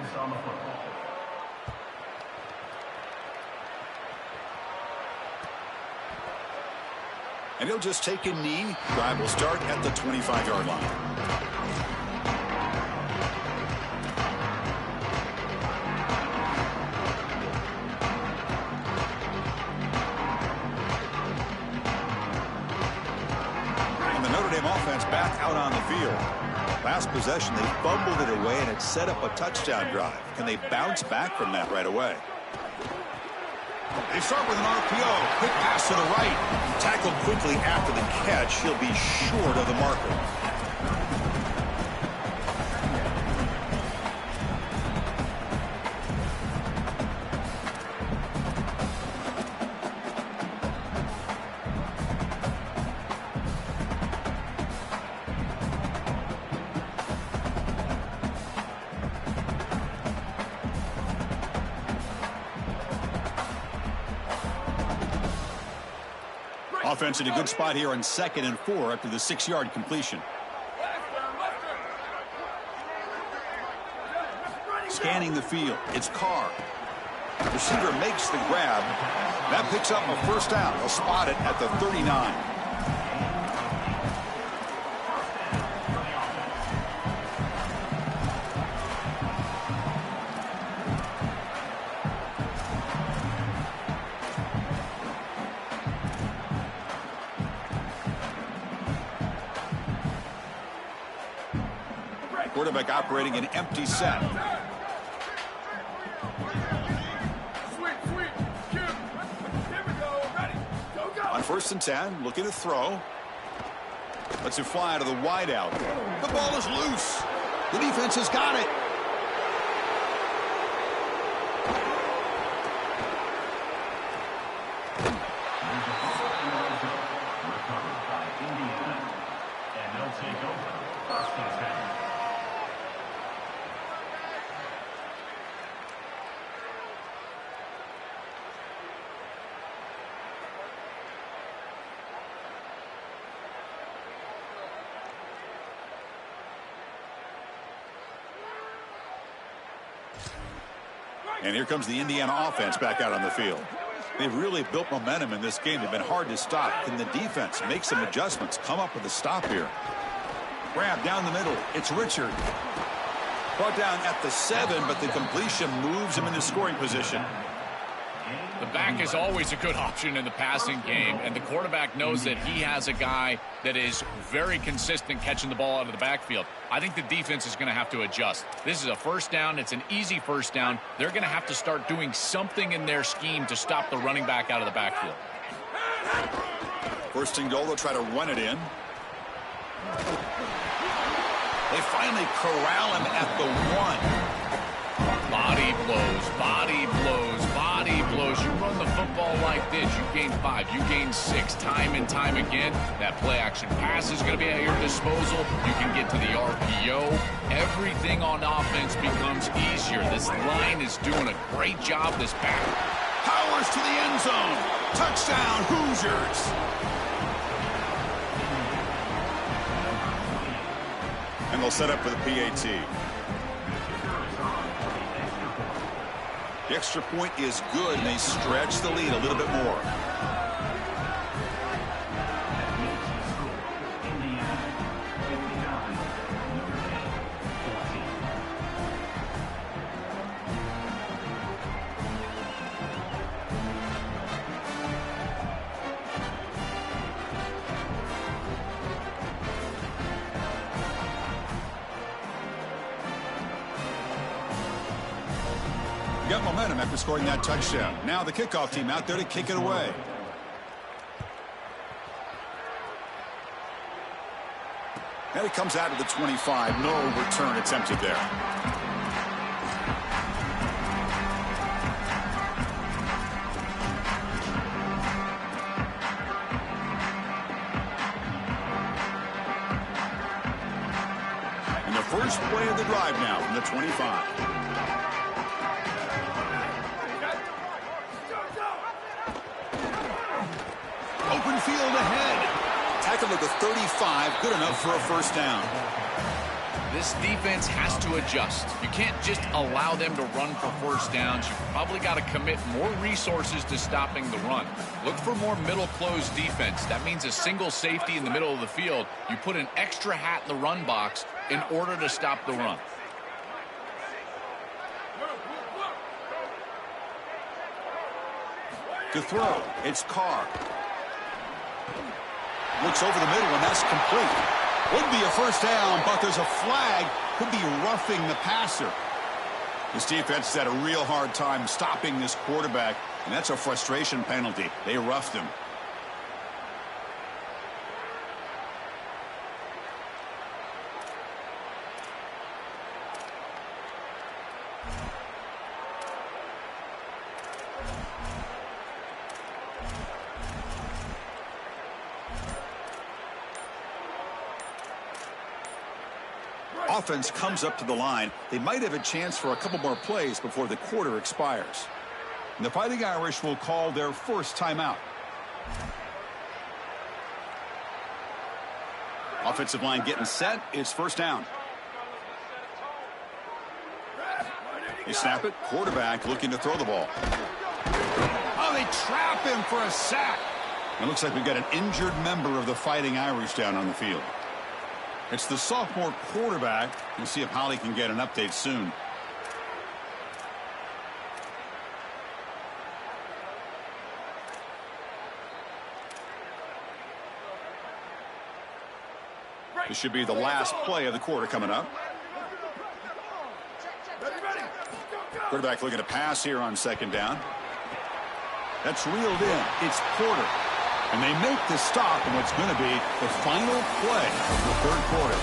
And he'll just take a knee. Drive will start at the 25-yard line. Offense back out on the field. Last possession, they fumbled it away, and it set up a touchdown drive. Can they bounce back from that right away? They start with an RPO. Quick pass to the right. Tackled quickly after the catch. He'll be short of the marker. Offense in a good spot here on 2nd and 4 after the 6-yard completion. Scanning the field. It's Carr. Receiver makes the grab. That picks up a first down. They'll spot it at the 39. Quarterback operating an empty set. On 1st and 10, looking to throw. Lets it fly out of the wideout. The ball is loose. The defense has got it. And here comes the Indiana offense back out on the field. They've really built momentum in this game. They've been hard to stop. Can the defense make some adjustments, come up with a stop here? Grab down the middle. It's Richard. Brought down at the 7, but the completion moves him into scoring position. The back is always a good option in the passing game, and the quarterback knows that he has a guy that is very consistent catching the ball out of the backfield. I think the defense is going to have to adjust. This is a first down. It's an easy first down. They're going to have to start doing something in their scheme to stop the running back out of the backfield. 1st and goal, they'll try to run it in. They finally corral him at the 1. Body blows, body blows, body blows. You run the football like this, you gain 5, you gain 6, time and time again. That play action pass is going to be at your disposal. You can get to the RPO. Everything on offense becomes easier. This line is doing a great job this back. Powers to the end zone. Touchdown, Hoosiers. And they'll set up for the PAT. The extra point is good, and they stretch the lead a little bit more. Got momentum after scoring that touchdown. Now the kickoff team out there to kick it away. And it comes out of the 25. No return attempted there. And the first play of the drive now from the 25. Open field ahead. Tackled at the 35. Good enough for a first down. This defense has to adjust. You can't just allow them to run for first downs. You've probably got to commit more resources to stopping the run. Look for more middle close defense. That means a single safety in the middle of the field. You put an extra hat in the run box in order to stop the run. To throw, it's Carr. Looks over the middle, and that's complete. Would be a first down, but there's a flag. Could be roughing the passer. This defense has had a real hard time stopping this quarterback, and that's a frustration penalty. They roughed him. Offense comes up to the line. They might have a chance for a couple more plays before the quarter expires. And the Fighting Irish will call their first timeout. Offensive line getting set. It's first down. They snap it. Quarterback looking to throw the ball. Oh, they trap him for a sack. It looks like we've got an injured member of the Fighting Irish down on the field. It's the sophomore quarterback. We'll see if Holly can get an update soon. This should be the last play of the quarter coming up. Quarterback looking to pass here on second down. That's reeled in. It's Porter. And they make the stop in what's going to be the final play of the third quarter.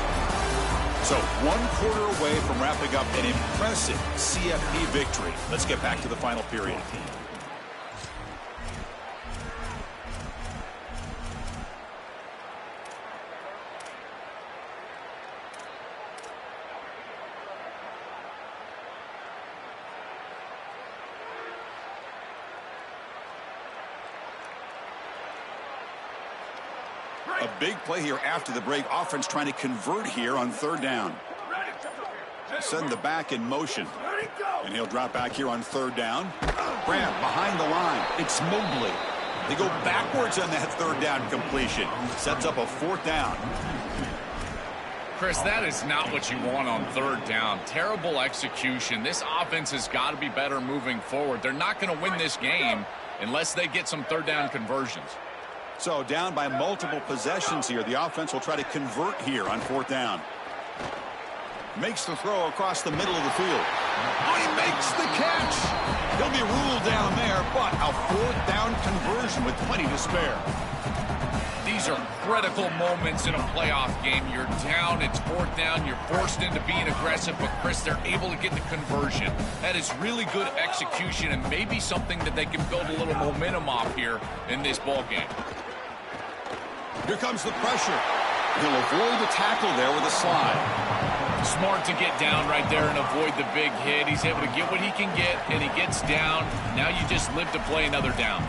So 1 quarter away from wrapping up an impressive CFP victory. Let's get back to the final period. A big play here after the break. Offense trying to convert here on third down. Send the back in motion. And he'll drop back here on third down. Grab behind the line. It's Mobley. They go backwards on that third down completion. Sets up a fourth down. Chris, that is not what you want on third down. Terrible execution. This offense has got to be better moving forward. They're not going to win this game unless they get some third down conversions. So down by multiple possessions here. The offense will try to convert here on fourth down. Makes the throw across the middle of the field. Oh, he makes the catch. He'll be ruled down there, but a fourth down conversion with plenty to spare. These are critical moments in a playoff game. You're down, it's fourth down, you're forced into being aggressive, but Chris, they're able to get the conversion. That is really good execution and maybe something that they can build a little momentum off here in this ball game. Here comes the pressure. He'll avoid the tackle there with a slide. Smart to get down right there and avoid the big hit. He's able to get what he can get, and he gets down. Now you just live to play another down.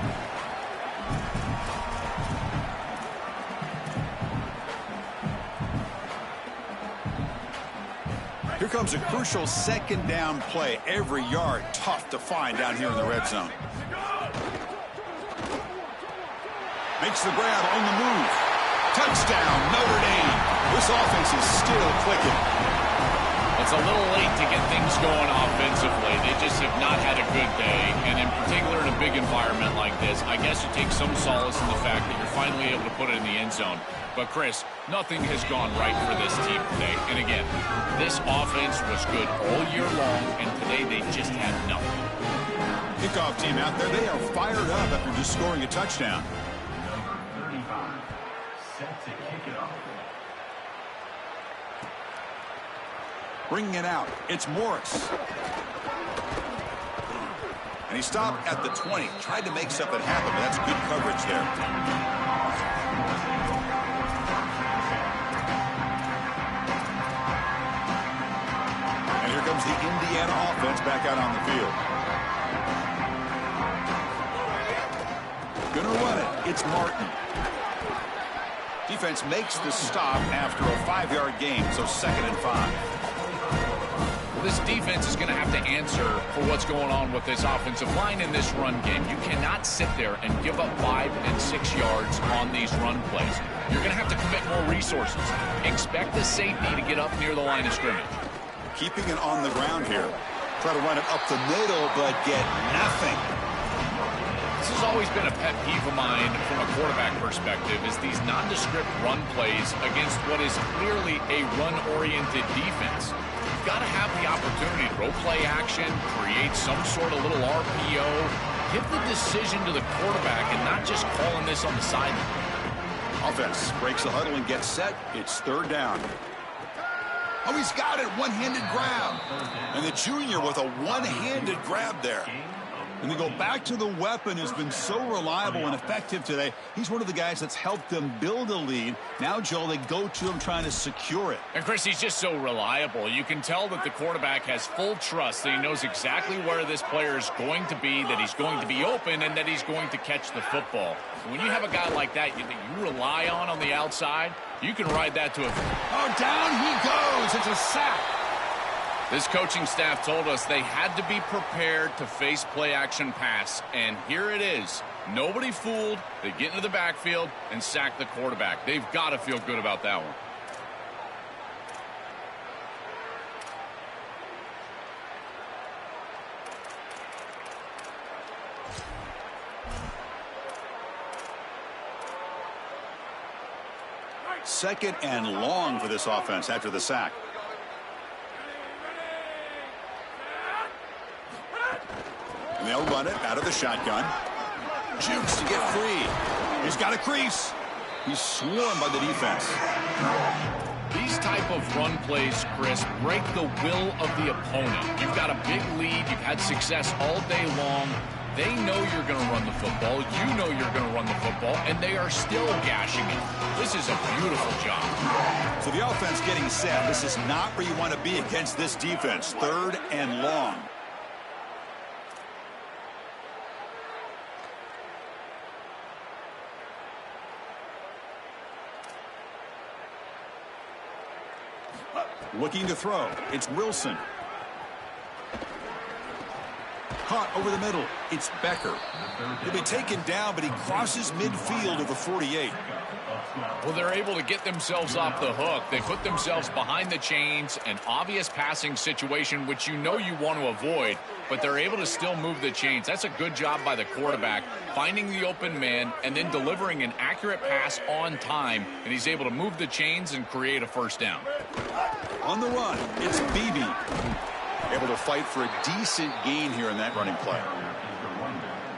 Here comes a crucial second down play. Every yard tough to find down here in the red zone. Makes the grab on the move. Touchdown, Notre Dame. This offense is still clicking. It's a little late to get things going offensively. They just have not had a good day, and in particular in a big environment like this, I guess you take some solace in the fact that you're finally able to put it in the end zone. But, Chris, nothing has gone right for this team today. And, again, this offense was good all year long, and today they just had nothing. Kickoff team out there, they are fired up after just scoring a touchdown. Set to kick it off. Bringing it out, it's Morris. And he stopped at the 20. Tried to make something happen, but that's good coverage there. And here comes the Indiana offense back out on the field. Gonna run it. It's Martin. defense makes the stop after a 5-yard gain, so 2nd and 5. Well, this defense is going to have to answer for what's going on with this offensive line in this run game. You cannot sit there and give up 5 and 6 yards on these run plays. You're going to have to commit more resources. Expect the safety to get up near the line of scrimmage. Keeping it on the ground here. Try to run it up the middle, but get nothing. This has always been a pet peeve of mine from a quarterback perspective, is these nondescript run plays against what is clearly a run-oriented defense. You've got to have the opportunity to throw play action, create some sort of little RPO, give the decision to the quarterback and not just calling this on the sideline. Offense breaks the huddle and gets set. It's 3rd down. Oh, he's got it. One-handed grab. And the junior with a one-handed grab there. And they go back to the weapon who's been so reliable and effective today. He's one of the guys that's helped them build a lead. Now, Joe, they go to him trying to secure it. And, Chris, he's just so reliable. You can tell that the quarterback has full trust that he knows exactly where this player is going to be, that he's going to be open, and that he's going to catch the football. When you have a guy like that you rely on the outside, you can ride that to a... Oh, down he goes. It's a sack. This coaching staff told us they had to be prepared to face play-action pass, and here it is. Nobody fooled. They get into the backfield and sack the quarterback. They've got to feel good about that one. Second and long for this offense after the sack. And they'll run it out of the shotgun. Jukes to get free. He's got a crease. He's swarmed by the defense. These type of run plays, Chris, break the will of the opponent. You've got a big lead. You've had success all day long. They know you're going to run the football. You know you're going to run the football, and they are still gashing it. This is a beautiful job. So the offense getting set. This is not where you want to be against this defense. 3rd and long. Looking to throw. It's Wilson. Caught over the middle. It's Becker. He'll be taken down, but he crosses midfield to the 48. Well, they're able to get themselves off the hook. They put themselves behind the chains, an obvious passing situation, which you know you want to avoid, but they're able to still move the chains. That's a good job by the quarterback, finding the open man and then delivering an accurate pass on time, and he's able to move the chains and create a 1st down. On the run, it's Beebe. Able to fight for a decent gain here in that running play.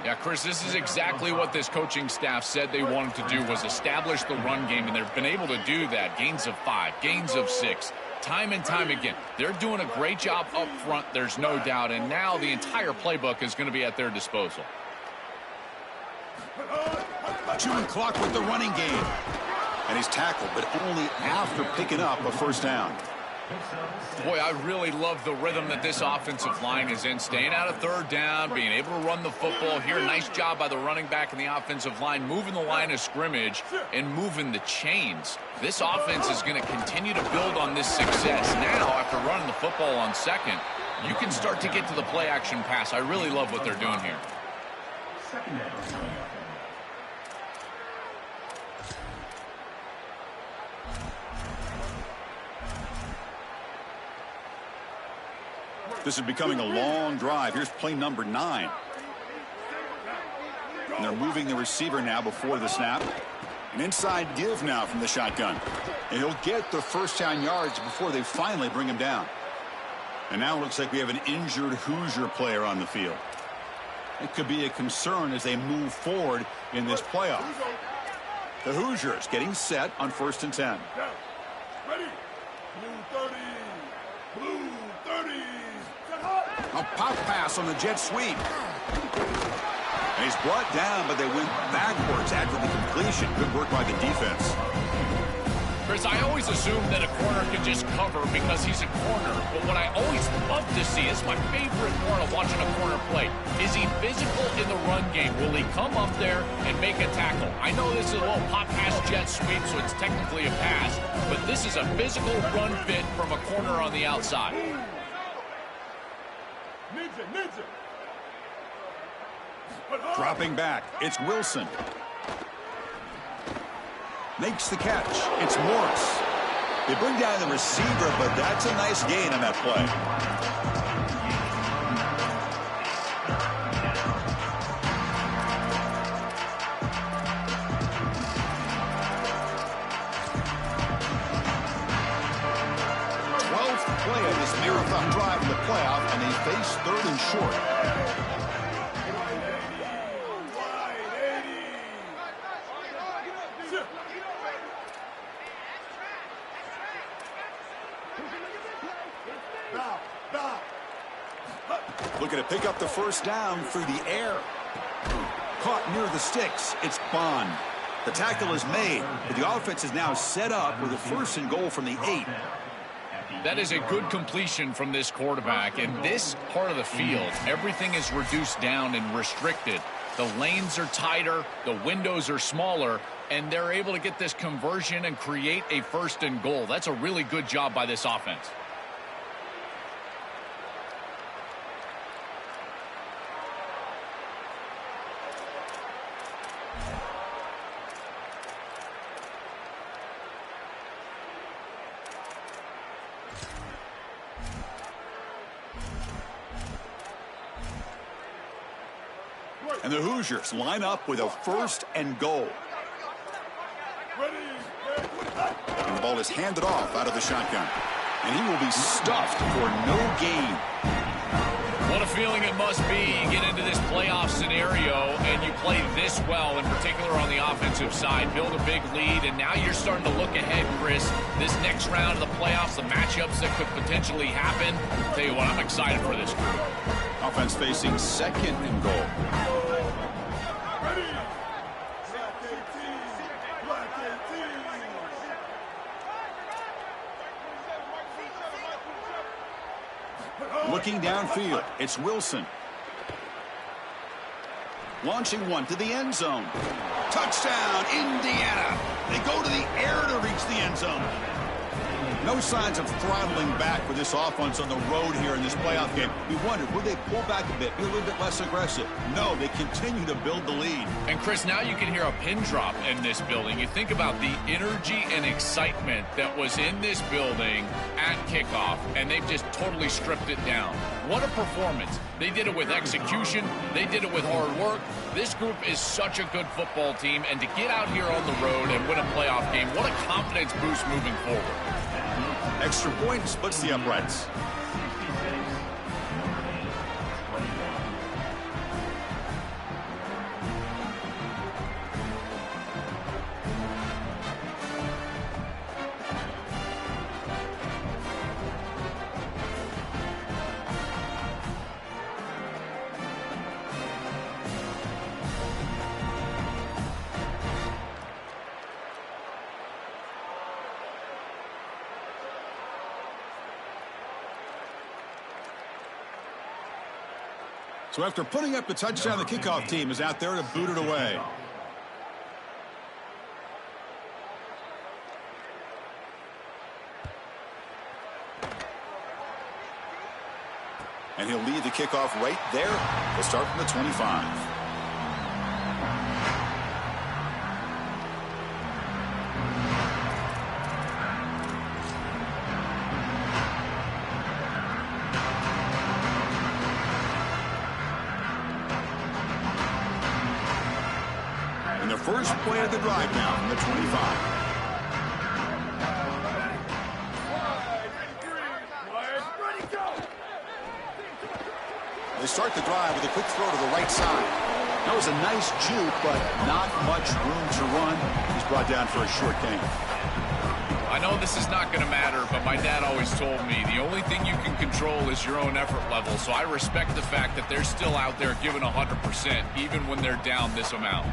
Yeah, Chris, this is exactly what this coaching staff said they wanted to do, was establish the run game, and they've been able to do that. Gains of 5, gains of 6, time and time again. They're doing a great job up front, there's no doubt, and now the entire playbook is going to be at their disposal. Chewing clock with the running game. And he's tackled, but only after picking up a 1st down. Boy, I really love the rhythm that this offensive line is in. Staying out of 3rd down, being able to run the football here. Nice job by the running back and the offensive line, moving the line of scrimmage and moving the chains. This offense is going to continue to build on this success. Now, after running the football on 2nd, you can start to get to the play-action pass. I really love what they're doing here. This is becoming a long drive. Here's play number 9. And they're moving the receiver now before the snap. An inside give now from the shotgun. And he'll get the 1st down yards before they finally bring him down. And now it looks like we have an injured Hoosier player on the field. It could be a concern as they move forward in this playoff. The Hoosiers getting set on 1st and 10. Ready? Blue 30. Blue 30. A pop pass on the jet sweep. And he's brought down, but they went backwards after the completion. Good work by the defense. Chris, I always assume that a corner can just cover because he's a corner. But what I always love to see, is my favorite part of watching a corner play, is he physical in the run game? Will he come up there and make a tackle? I know this is a little pop pass jet sweep, so it's technically a pass. But this is a physical run fit from a corner on the outside. Ninja. Dropping back, it's Wilson. Makes the catch. It's Morris. They bring down the receiver, but that's a nice gain on that play. Play of this marathon drive in the playoff, and they face 3rd and short. Looking to pick up the first down through the air. Caught near the sticks. It's Bond. The tackle is made, but the offense is now set up with a 1st and goal from the 8. That is a good completion from this quarterback. In this part of the field, everything is reduced down and restricted. The lanes are tighter, the windows are smaller, and they're able to get this conversion and create a 1st and goal. That's a really good job by this offense. And the Hoosiers line up with a 1st and goal. And the ball is handed off out of the shotgun. And he will be stuffed for no gain. What a feeling it must be. You get into this playoff scenario and you play this well, in particular on the offensive side, build a big lead, and now you're starting to look ahead, Chris. This next round of the playoffs, the matchups that could potentially happen. I'll tell you what, I'm excited for this group. Offense facing 2nd and goal. Looking downfield, it's Wilson. Launching one to the end zone. Touchdown, Indiana. They go to the air to reach the end zone. No signs of throttling back for this offense on the road here in this playoff game. We wondered, would they pull back a bit, be a little bit less aggressive? No, they continue to build the lead. And, Chris, now you can hear a pin drop in this building. You think about the energy and excitement that was in this building at kickoff, and they've just totally stripped it down. What a performance. They did it with execution. They did it with hard work. This group is such a good football team, and to get out here on the road and win a playoff game, what a confidence boost moving forward. Extra point splits the uprights. So after putting up the touchdown, the kickoff team is out there to boot it away. And he'll lead the kickoff right there. He'll start from the 25. First play of the drive now from the 25. They start the drive with a quick throw to the right side. That was a nice juke, but not much room to run. He's brought down for a short gain. I know this is not going to matter, but my dad always told me the only thing you can control is your own effort level. So I respect the fact that they're still out there giving 100%, even when they're down this amount.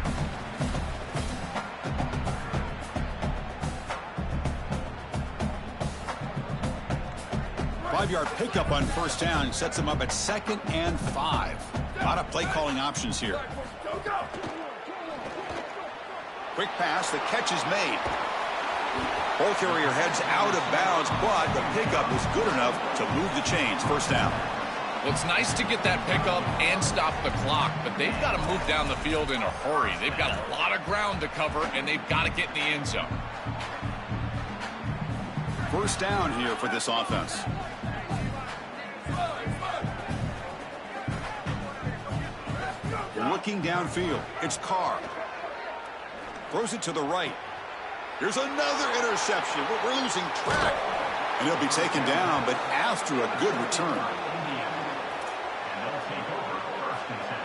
5-yard pickup on first down sets them up at 2nd and 5. A lot of play calling options here. Quick pass, the catch is made. Ball carrier heads out of bounds, but the pickup was good enough to move the chains. First down. Well, it's nice to get that pickup and stop the clock, but they've got to move down the field in a hurry. They've got a lot of ground to cover, and they've got to get in the end zone. First down here for this offense. Looking downfield, it's Carr. Throws it to the right. Here's another interception. We're losing track. And he'll be taken down, but after a good return. And they'll take over 1st and 10.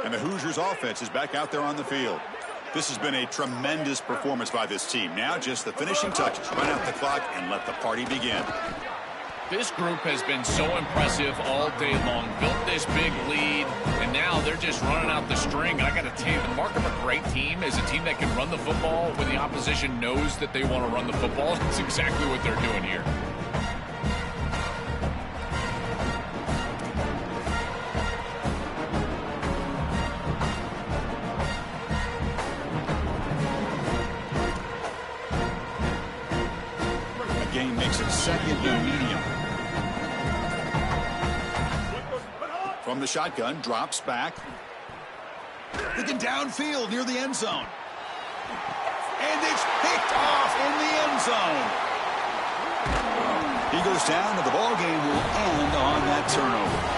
And the Hoosiers offense is back out there on the field. This has been a tremendous performance by this team. Now just the finishing touches. Run out the clock and let the party begin. This group has been so impressive all day long. Built this big lead, and now they're just running out the string. I got to tell you, the mark of a great team is a team that can run the football when the opposition knows that they want to run the football. That's exactly what they're doing here. Game makes it 2nd and medium. From the shotgun, drops back. Looking downfield near the end zone. And it's picked off in the end zone. He goes down, and the ball game will end on that turnover.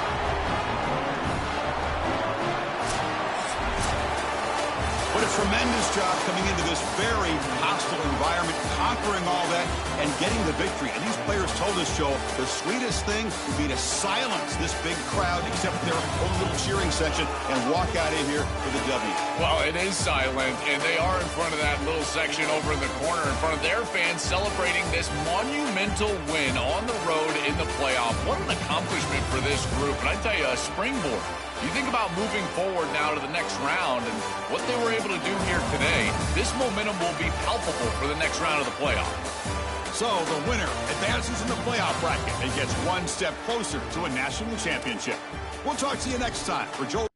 What a tremendous job coming into this very hostile environment, conquering all that, and getting the victory. And these players told us, Joe, the sweetest thing would be to silence this big crowd, except their own little cheering section, and walk out in here with a W. Well, it is silent, and they are in front of that little section over in the corner in front of their fans celebrating this monumental win on the road in the playoff. What an accomplishment for this group. And I tell you, a springboard. You think about moving forward now to the next round and what they were able to do here today, this momentum will be palpable for the next round of the playoff. So the winner advances in the playoff bracket and gets one step closer to a national championship. We'll talk to you next time. For Joe